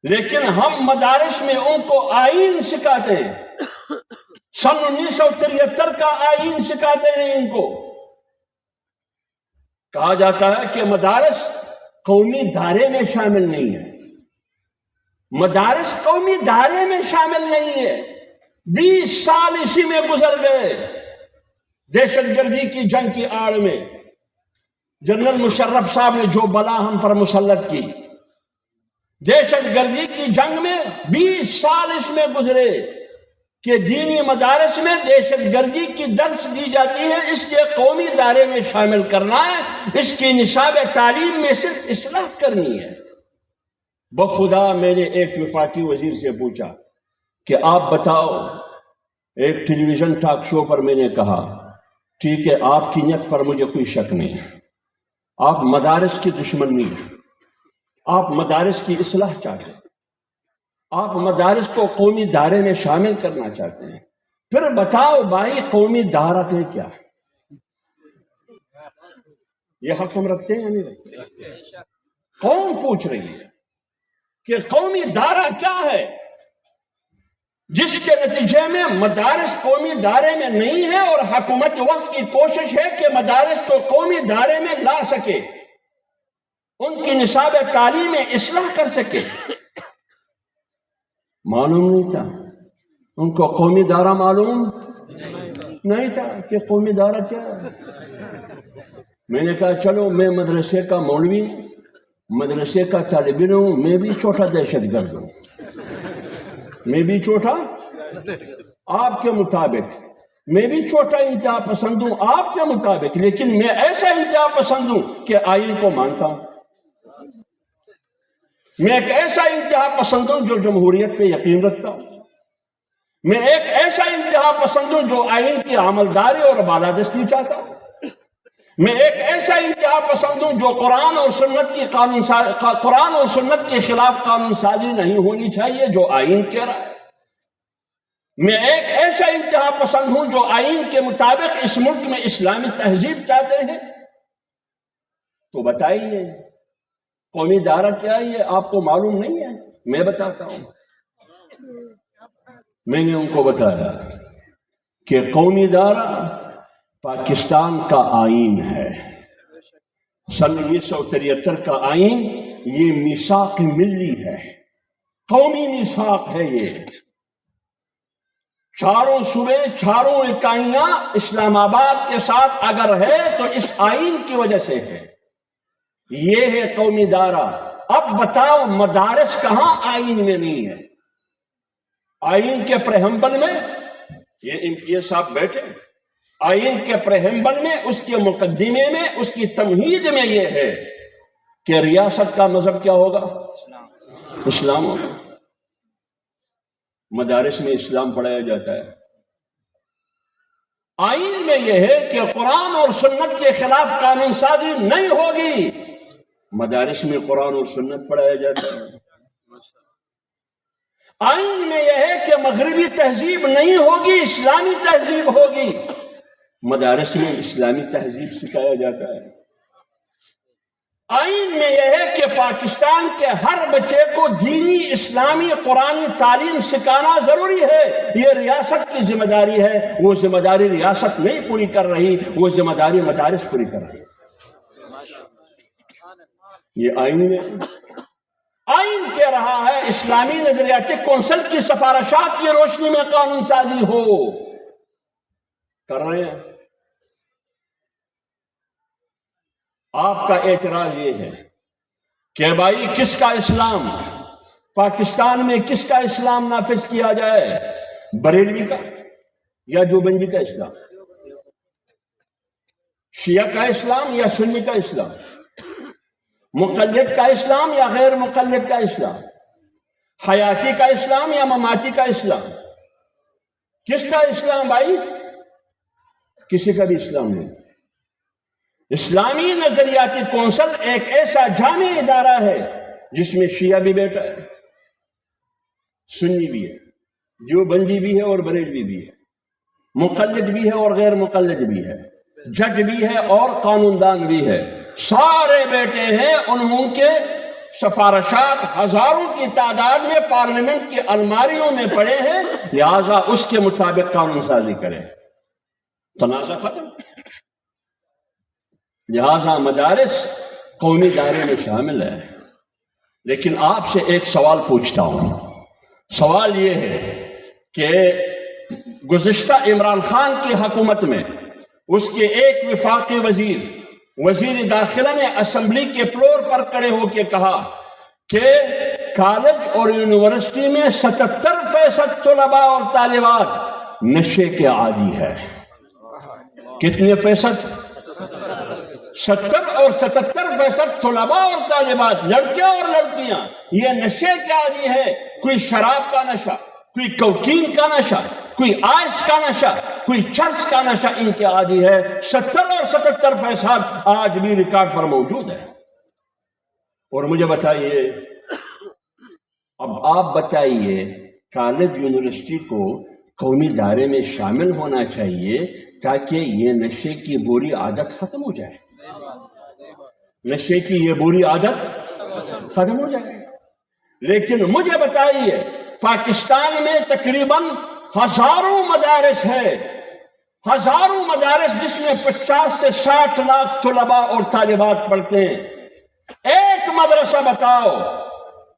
لیکن ہم مدارس میں ان کو آئین سکھاتے ہیں، سن 1973 کا آئین سکھاتے ہیں۔ ان کو کہا جاتا ہے کہ مدارس قومی دھارے میں شامل نہیں ہے، مدارس قومی دھارے میں شامل نہیں ہے۔ 20 سال اسی میں گزر گئے، دہشت گردی کی جنگ کی آڑ میں جنرل مشرف صاحب نے جو بلا ہم پر مسلط کی، دہشت گردی کی جنگ میں 20 سال اس میں گزرے کہ دینی مدارس میں دہشت گردی کی درس دی جاتی ہے، اس لیے قومی دائرے میں شامل کرنا ہے، اس کی نصاب تعلیم میں صرف اصلاح کرنی ہے۔ بخدا میں نے ایک وفاقی وزیر سے پوچھا کہ آپ بتاؤ، ایک ٹیلی ویژن ٹاک شو پر میں نے کہا ٹھیک ہے آپ کی نیت پر مجھے کوئی شک نہیں ہے، آپ مدارس کی دشمن نہیں ہیں، آپ مدارس کی اصلاح چاہتے ہیں، آپ مدارس کو قومی دائرے میں شامل کرنا چاہتے ہیں، پھر بتاؤ بھائی قومی دائرہ ہے کیا؟ یہ حق ہم رکھتے ہیں یا نہیں رکھتے؟ کون پوچھ رہی ہے کہ قومی دائرہ کیا ہے، جس کے نتیجے میں مدارس قومی دائرے میں نہیں ہے اور حکومت وقت کی کوشش ہے کہ مدارس کو قومی دائرے میں لا سکے، ان کی نصاب تعلیم میں اصلاح کر سکے۔ معلوم نہیں تھا ان کو، قومی دائرہ معلوم نہیں تھا کہ قومی دائرہ کیا ہے۔ میں نے کہا چلو میں مدرسے کا مولوی، مدرسے کا طالب علم ہوں، میں بھی چھوٹا دہشت گرد ہوں، میں بھی چھوٹا آپ کے مطابق، میں بھی چھوٹا انتہا پسند ہوں آپ کے مطابق، لیکن میں ایسا انتہا پسند ہوں کہ آئین کو مانتا ہوں، میں ایک ایسا انتہا پسند ہوں جو جمہوریت پہ یقین رکھتا ہوں، میں ایک ایسا انتہا پسند ہوں جو آئین کی عملداری اور بالادستی چاہتا ہوں، میں ایک ایسا انتہا پسند ہوں جو قرآن اور سنت کے خلاف قانون سازی نہیں ہونی چاہیے جو آئین کہہ رہا ہے، میں ایک ایسا انتہا پسند ہوں جو آئین کے مطابق اس ملک میں اسلامی تہذیب چاہتے ہیں۔ تو بتائیے قومی دائرہ کیا ہے؟ یہ آپ کو معلوم نہیں ہے، میں بتاتا ہوں۔ میں نے ان کو بتایا کہ قومی دائرہ پاکستان کا آئین ہے، سن 1973 کا آئین، یہ میثاق ملی ہے، قومی میثاق ہے، یہ چاروں صوبے، چاروں اکائیاں اسلام آباد کے ساتھ اگر ہے تو اس آئین کی وجہ سے ہے، یہ ہے قومی دائرہ۔ اب بتاؤ مدارس کہاں آئین میں نہیں ہے؟ آئین کے پریمبل میں، یہ صاحب بیٹھے، آئین کے پریمبل میں، اس کے مقدمے میں، اس کی تمہید میں یہ ہے کہ ریاست کا مذہب کیا ہوگا؟ اسلام ہوگا۔ مدارس میں اسلام پڑھایا جاتا ہے، آئین میں یہ ہے کہ قرآن اور سنت کے خلاف قانون سازی نہیں ہوگی، مدارس میں قرآن اور سنت پڑھایا جاتا ہے۔ آئین میں یہ ہے کہ مغربی تہذیب نہیں ہوگی، اسلامی تہذیب ہوگی، مدارس میں اسلامی تہذیب سکھایا جاتا ہے۔ آئین میں یہ ہے کہ پاکستان کے ہر بچے کو دینی اسلامی قرآنی تعلیم سکھانا ضروری ہے. یہ ریاست کی ذمہ داری ہے. وہ ذمہ داری ریاست نہیں پوری کر رہی، وہ ذمہ داری مدارس پوری کر رہی. یہ آئین میں آئین کہہ رہا ہے اسلامی نظریاتی کونسل کی سفارشات کی روشنی میں قانون سازی ہو. کر رہے ہیں. آپ کا اعتراض یہ ہے کہ بھائی کس کا اسلام پاکستان میں کس کا اسلام نافذ کیا جائے، بریلوی کا یا دیوبندی کا اسلام، شیعہ کا اسلام یا سنی کا اسلام، مقلد کا اسلام یا غیر مقلد کا اسلام، حیاتی کا اسلام یا مماتی کا اسلام؟ کس کا اسلام بھائی؟ کسی کا بھی اسلام نہیں. اسلامی نظریاتی کونسل ایک ایسا جامع ادارہ ہے جس میں شیعہ بھی بیٹھا ہے، سنی بھی ہے، دیوبندی بھی ہے اور بریلوی بھی ہے، مقلد بھی ہے اور غیر مقلد بھی ہے، جج بھی ہے اور قانون دان بھی ہے. سارے بیٹے ہیں. انہوں کے سفارشات ہزاروں کی تعداد میں پارلیمنٹ کی الماریوں میں پڑے ہیں. لہذا اس کے مطابق قانون سازی کریں. تنازع ختم. لہذا مدارس قومی دائرے میں شامل ہے. لیکن آپ سے ایک سوال پوچھتا ہوں. سوال یہ ہے کہ گزشتہ عمران خان کی حکومت میں اس کے ایک وفاقی وزیر داخلہ نے اسمبلی کے فلور پر کھڑے ہو کے کہا کہ کالج اور یونیورسٹی میں 77% طلباء اور طالبات نشے کے عادی ہے. کتنے فیصد؟ 70 اور 77% طلباء اور طالبات، لڑکیاں اور لڑکیاں، یہ نشے کے عادی ہے. کوئی شراب کا نشہ، کوئی کوکین کا نشہ، کوئی آئس کا نشہ، کوئی چرس کا نشہ ان کے عادی ہے. 70 اور 77% آج بھی ریکارڈ پر موجود ہے. اور مجھے بتائیے، اب آپ بتائیے، کالج یونیورسٹی کو قومی دائرے میں شامل ہونا چاہیے تاکہ یہ نشے کی بری عادت ختم ہو جائے. نشے کی یہ بری عادت ختم ہو جائے. لیکن مجھے بتائیے، پاکستان میں تقریباً ہزاروں مدارس ہے، ہزاروں مدارس جس میں 50 سے 60 لاکھ طلباء اور طالبات پڑھتے ہیں. ایک مدرسہ بتاؤ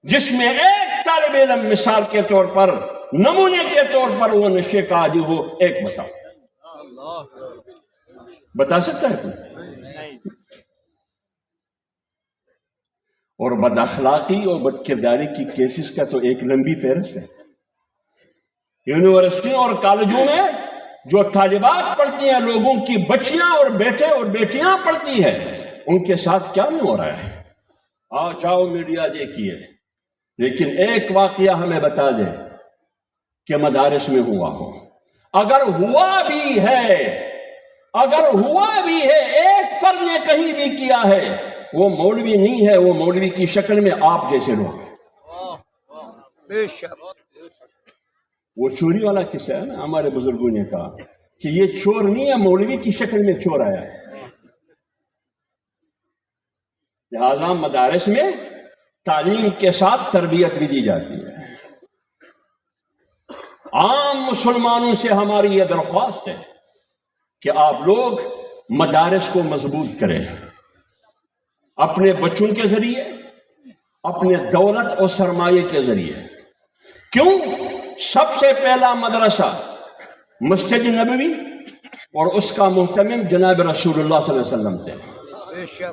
جس میں ایک طالب علم مثال کے طور پر، نمونے کے طور پر وہ نشے کا عادی ہو. ایک بتاؤ، بتا سکتا ہے کوئی؟ اور بد اخلاقی اور بد کرداری کی کیسز کا تو ایک لمبی فہرست ہے. یونیورسٹیوں اور کالجوں میں جو طالبات پڑھتی ہیں، لوگوں کی بچیاں اور بیٹے اور بیٹیاں پڑھتی ہیں، ان کے ساتھ کیا نہیں ہو رہا ہے؟ آؤ جاؤ میڈیا دیکھیے. لیکن ایک واقعہ ہمیں بتا دے کہ مدارس میں ہوا ہو. اگر ہوا بھی ہے، ایک فرد نے کہیں بھی کیا ہے، وہ مولوی نہیں ہے، وہ مولوی کی شکل میں آپ جیسے لوگ ہیں. وہ چوری والا قصہ ہے نا، ہمارے بزرگوں نے کہا کہ یہ چور نہیں ہے، مولوی کی شکل میں چور آیا ہے. لہذا مدارس میں تعلیم کے ساتھ تربیت بھی دی جاتی ہے. عام مسلمانوں سے ہماری یہ درخواست ہے کہ آپ لوگ مدارس کو مضبوط کریں، اپنے بچوں کے ذریعے، اپنے دولت اور سرمایے کے ذریعے. کیوں؟ سب سے پہلا مدرسہ مسجد نبوی اور اس کا محتمم جناب رسول اللہ صلی اللہ علیہ وسلم تھے.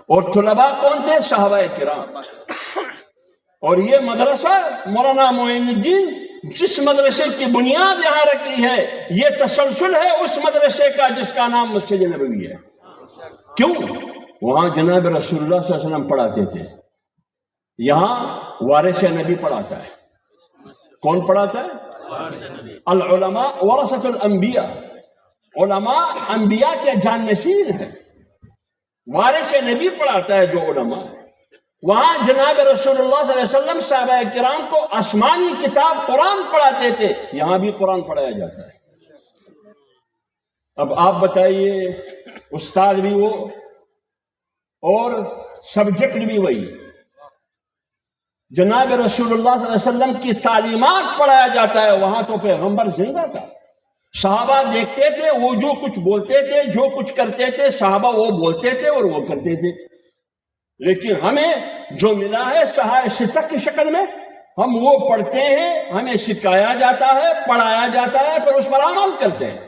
اور طلباء کون تھے؟ صحابہ کرام. اور یہ مدرسہ مولانا معین الدین جس مدرسے کی بنیاد یہاں رکھی ہے، یہ تسلسل ہے اس مدرسے کا جس کا نام مسجد نبوی ہے. کیوں؟ وہاں جناب رسول اللہ صلی اللہ علیہ وسلم پڑھاتے تھے. یہاں وارث نبی پڑھاتا ہے. کون پڑھاتا ہے؟ العلماء ورثۃ الانبیاء. علماء انبیاء کے جانشین ہیں. وارث نبی پڑھاتا ہے جو علماء ہے. وہاں جناب رسول اللہ صلی اللہ علیہ وسلم صحابہ کرام کو آسمانی کتاب قرآن پڑھاتے تھے. یہاں بھی قرآن پڑھایا جاتا ہے. اب آپ بتائیے، استاد بھی وہ اور سبجیکٹ بھی وہی. جناب رسول اللہ صلی اللہ علیہ وسلم کی تعلیمات پڑھایا جاتا ہے. وہاں تو پیغمبر زندہ تھا. صحابہ دیکھتے تھے وہ جو کچھ بولتے تھے, جو کچھ کرتے تھے, صحابہ وہ بولتے تھے اور وہ کرتے تھے. لیکن ہمیں جو ملا ہے صحائف ستہ کی شکل میں, ہم وہ پڑھتے ہیں, ہمیں سکھایا جاتا ہے, پڑھایا جاتا ہے, پھر اس پر عمل کرتے ہیں,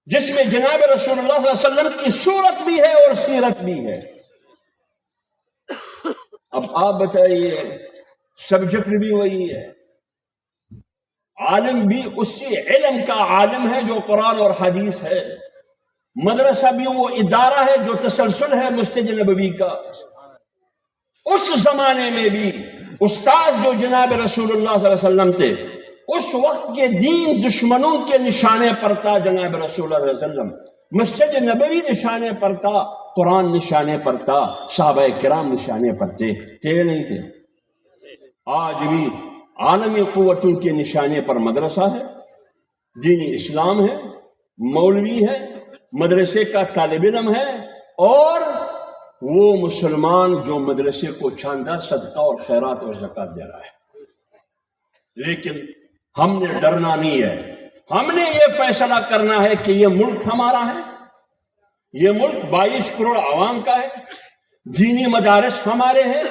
جس میں جناب رسول اللہ صلی اللہ علیہ وسلم کی صورت بھی ہے اور سیرت بھی ہے. اب آپ بتائیے, سبجیکٹ بھی وہی ہے, عالم بھی اسی علم کا عالم ہے جو قرآن اور حدیث ہے. مدرسہ بھی وہ ادارہ ہے جو تسلسل ہے مسجد نبوی کا. اس زمانے میں بھی استاد جو جناب رسول اللہ صلی اللہ علیہ وسلم تھے, اس وقت کے دین دشمنوں کے نشانے پر تھا جناب رسول اللہ صلی اللہ علیہ وسلم. مسجد نبوی نشانے پر تھا, قرآن نشانے پر تھا, صحابہ کرام نشانے پر تھے نہیں تھے. آج بھی عالمی قوتوں کے نشانے پر مدرسہ ہے, دینی اسلام ہے, مولوی ہے, مدرسے کا طالب علم ہے, اور وہ مسلمان جو مدرسے کو چاندہ صدقہ اور خیرات اور زکوٰۃ دے رہا ہے. لیکن ہم نے ڈرنا نہیں ہے, ہم نے یہ فیصلہ کرنا ہے کہ یہ ملک ہمارا ہے, یہ ملک 22 کروڑ عوام کا ہے, دینی مدارس ہمارے ہیں,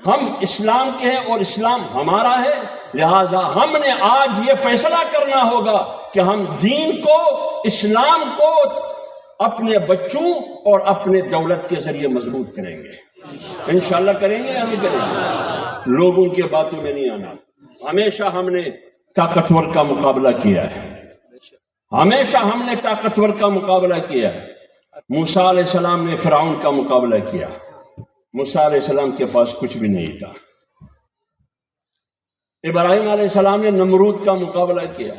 ہم اسلام کے ہیں اور اسلام ہمارا ہے. لہذا ہم نے آج یہ فیصلہ کرنا ہوگا کہ ہم دین کو, اسلام کو اپنے بچوں اور اپنے دولت کے ذریعے مضبوط کریں گے. انشاءاللہ کریں گے, ہم کریں گے. لوگوں کے باتوں میں نہیں آنا. ہمیشہ ہم نے طاقتور کا مقابلہ کیا ہے, ہمیشہ ہم نے طاقتور کا مقابلہ کیا ہے. موسیٰ علیہ السلام نے فرعون کا مقابلہ کیا. موسیٰ علیہ السلام کے پاس کچھ بھی نہیں تھا. ابراہیم علیہ السلام نے نمرود کا مقابلہ کیا.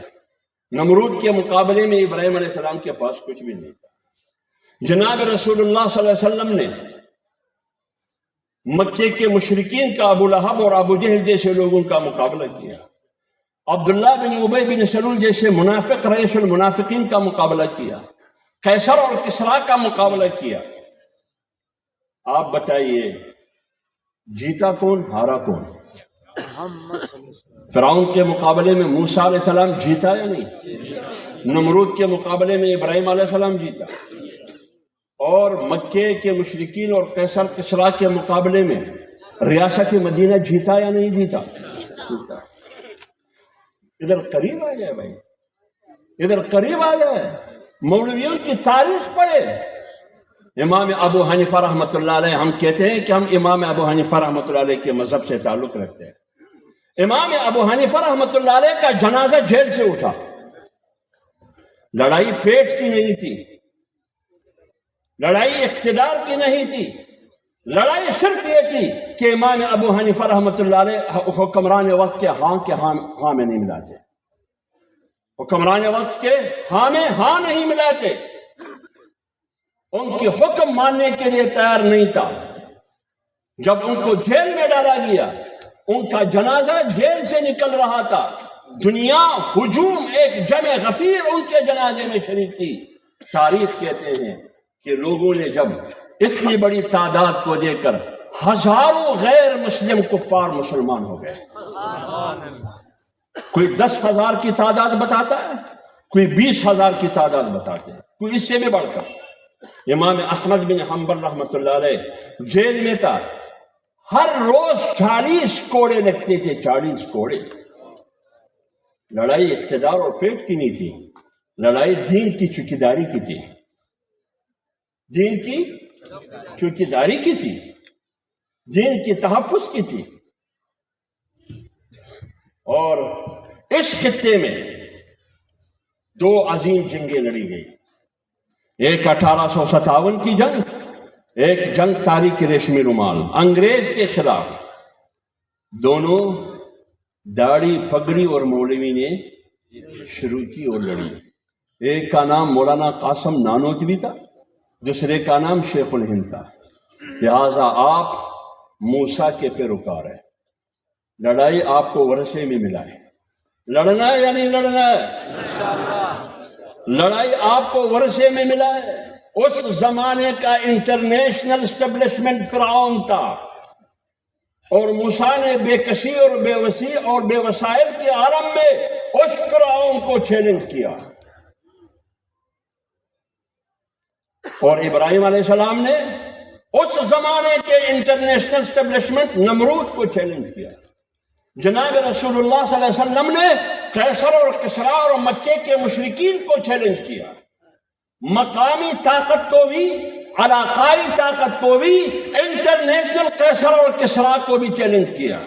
نمرود کے مقابلے میں ابراہیم علیہ السلام کے پاس کچھ بھی نہیں تھا. جناب رسول اللہ صلی اللہ علیہ وسلم نے مکے کے مشرکین کا, ابو لہب اور ابو جہل جیسے لوگوں کا مقابلہ کیا. عبداللہ بن ابی بن سلول جیسے منافق رئیس المنافقین کا مقابلہ کیا. قیصر اور کسریٰ کا مقابلہ کیا. آپ بتائیے جیتا کون, ہارا کون؟ فرعون کے مقابلے میں موسیٰ علیہ السلام جیتا یا نہیں؟ نمرود کے مقابلے میں ابراہیم علیہ السلام جیتا. اور مکے کے مشرکین اور قیصر کسریٰ کے مقابلے میں ریاست مدینہ جیتا یا نہیں جیتا؟ ادھر قریب آ جائے بھائی, ادھر قریب آ جائے. مولویوں کی تاریخ پڑھے. امام ابو حنیفہ رحمۃ اللہ علیہ, ہم کہتے ہیں کہ ہم امام ابو حنیفہ رحمۃ اللہ علیہ کے مذہب سے تعلق رکھتے ہیں. امام ابو حنیفہ رحمۃ اللہ علیہ کا جنازہ جیل سے اٹھا. لڑائی پیٹ کی نہیں تھی, لڑائی اقتدار کی نہیں تھی, لڑائی صرف یہ تھی کہ امام ابو حنیفہ رحمۃ اللہ علیہ حکمران وقت کے ہاں میں نہیں ملاتے. حکمران وقت کے ہاں میں ہاں نہیں ملاتے, ان کی حکم ماننے کے لیے تیار نہیں تھا. جب ان کو جیل میں ڈالا گیا, ان کا جنازہ جیل سے نکل رہا تھا, دنیا ہجوم ایک جمع غفیر ان کے جنازے میں شریک تھی. تاریخ کہتے ہیں کہ لوگوں نے جب اتنی بڑی تعداد کو دیکھ کر ہزاروں غیر مسلم کفار مسلمان ہو گئے. کوئی 10,000 کی تعداد بتاتا ہے, کوئی 20,000 کی تعداد بتاتے ہیں, کوئی اس سے بھی بڑھ کر. امام احمد بن حنبل رحمۃ اللہ علیہ جیل میں تھا, ہر روز 40 کوڑے لگتے تھے, 40 کوڑے. لڑائی اقتدار اور پیٹ کی نہیں تھی, لڑائی دین کی چوکیداری کی تھی, دین کی چوکیداری کی تھی, دین کی تحفظ کی تھی. اور اس خطے میں 2 عظیم جنگیں لڑی گئی. ایک 1857 کی جنگ, ایک جنگ تاریخ ریشمی رومال انگریز کے خلاف. دونوں داڑھی پگڑی اور مولوی نے شروع کی اور لڑی. ایک کا نام مولانا قاسم نانوتوی تھا, دوسرے کا نام شیخ الہند تھا. لہذا آپ موسیٰ کے پیروکار ہیں. لڑائی آپ کو ورثے میں ملا ہے. لڑنا ہے یا نہیں لڑنا ہے؟ لڑائی آپ کو ورثے میں ملا ہے. اس زمانے کا انٹرنیشنل اسٹیبلشمنٹ فرعون تھا، اور موسیٰ نے بے کسی اور بے وسیع اور بے وسائل کے عالم میں اس فرعون کو چیلنج کیا، اور ابراہیم علیہ السلام نے اس زمانے کے انٹرنیشنل اسٹیبلشمنٹ نمرود کو چیلنج کیا۔ جناب رسول اللہ صلی اللہ علیہ وسلم نے قیصر اور کسریٰ اور مکے کے مشرکین کو چیلنج کیا، مقامی طاقت کو بھی، علاقائی طاقت کو بھی، انٹرنیشنل قیصر اور کسریٰ کو بھی چیلنج کیا۔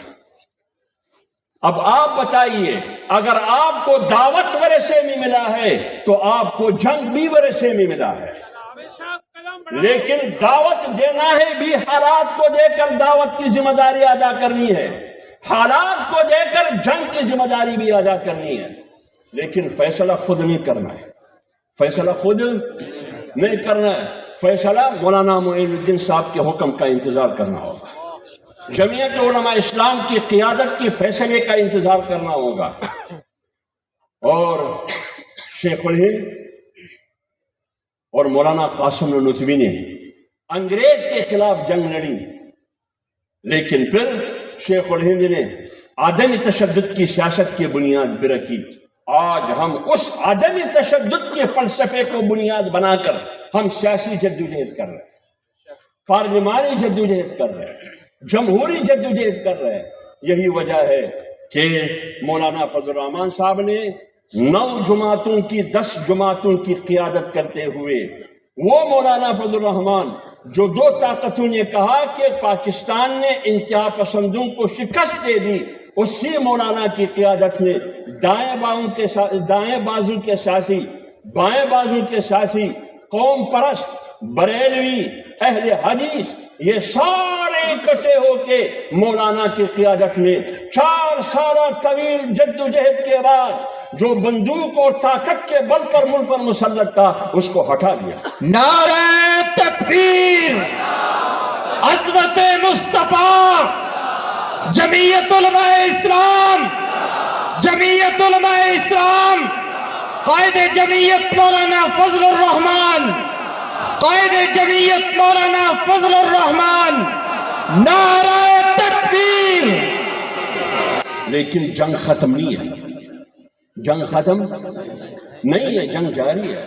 اب آپ بتائیے، اگر آپ کو دعوت ورثے میں ملا ہے تو آپ کو جنگ بھی ورثے میں ملا ہے، لیکن دعوت دینا ہے بھی حالات کو دے کر دعوت کی ذمہ داری ادا کرنی ہے، حالات کو دے کر جنگ کی ذمہ داری بھی ادا کرنی ہے، لیکن فیصلہ خود نہیں کرنا ہے، فیصلہ خود نہیں کرنا ہے، فیصلہ مولانا معین الدین صاحب کے حکم کا انتظار کرنا ہوگا، جمعیت علماء اسلام کی قیادت کے فیصلے کا انتظار کرنا ہوگا۔ اور شیخ الہند اور مولانا قاسم نانوتوی نے انگریز کے خلاف جنگ لڑی، لیکن پھر شیخ الہند نے عدم تشدد کی سیاست کی بنیاد بھی رکھی۔ آج ہم اس عدم تشدد کے فلسفے کو بنیاد بنا کر ہم سیاسی جدوجہد کر رہے ہیں، پارلیمانی جدوجہد کر رہے ہیں، جمہوری جدوجہد کر رہے ہیں۔ یہی وجہ ہے کہ مولانا فضل الرحمان صاحب نے 9 جماعتوں کی 10 جماعتوں کی قیادت کرتے ہوئے، وہ مولانا فضل الرحمان جو 2 طاقتوں نے کہا کہ پاکستان نے انتہا پسندوں کو شکست دے دی، اسی مولانا کی قیادت نے دائیں بازو کے سیاسی، بائیں بازو کے سیاسی، قوم پرست، بریلوی، اہل حدیث، یہ سارے اکٹھے ہو کے مولانا کی قیادت میں 4 سالہ طویل جدوجہد کے بعد جو بندوق اور طاقت کے بل پر ملک پر مسلط تھا اس کو ہٹا دیا۔ نعرہ تکبیر، عظمت مصطفیٰ، جمعیت علماء اسلام، جمعیت علماء اسلام، قائد جمعیت مولانا فضل الرحمان، قائد جمعیت مولانا فضل الرحمان، نعرہ تکبیر۔ لیکن جنگ ختم نہیں ہے، جنگ ختم نہیں ہے، جنگ جاری ہے۔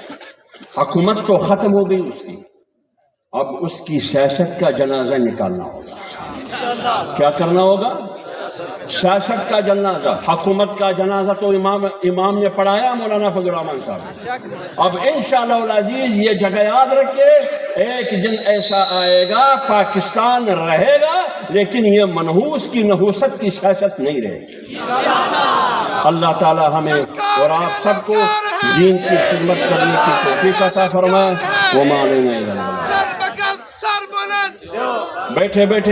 حکومت تو ختم ہو گئی اس کی، اب اس کی سیاست کا جنازہ نکالنا ہوگا۔ کیا کرنا ہوگا؟ سیاست کا جنازہ۔ حکومت کا جنازہ تو امام نے پڑھایا مولانا فضل الرحمان صاحب۔ اب انشاءاللہ العزیز یہ جگہ یاد رکھے، ایک دن ایسا آئے گا پاکستان رہے گا لیکن یہ منحوس کی نحوست کی سیاست نہیں رہے گی۔ اللہ تعالی ہمیں اور آپ سب کو دین کی خدمت کرنے کی توفیق عطا فرمائے۔ وما علینا الا البلاغ۔ بیٹھے بیٹھے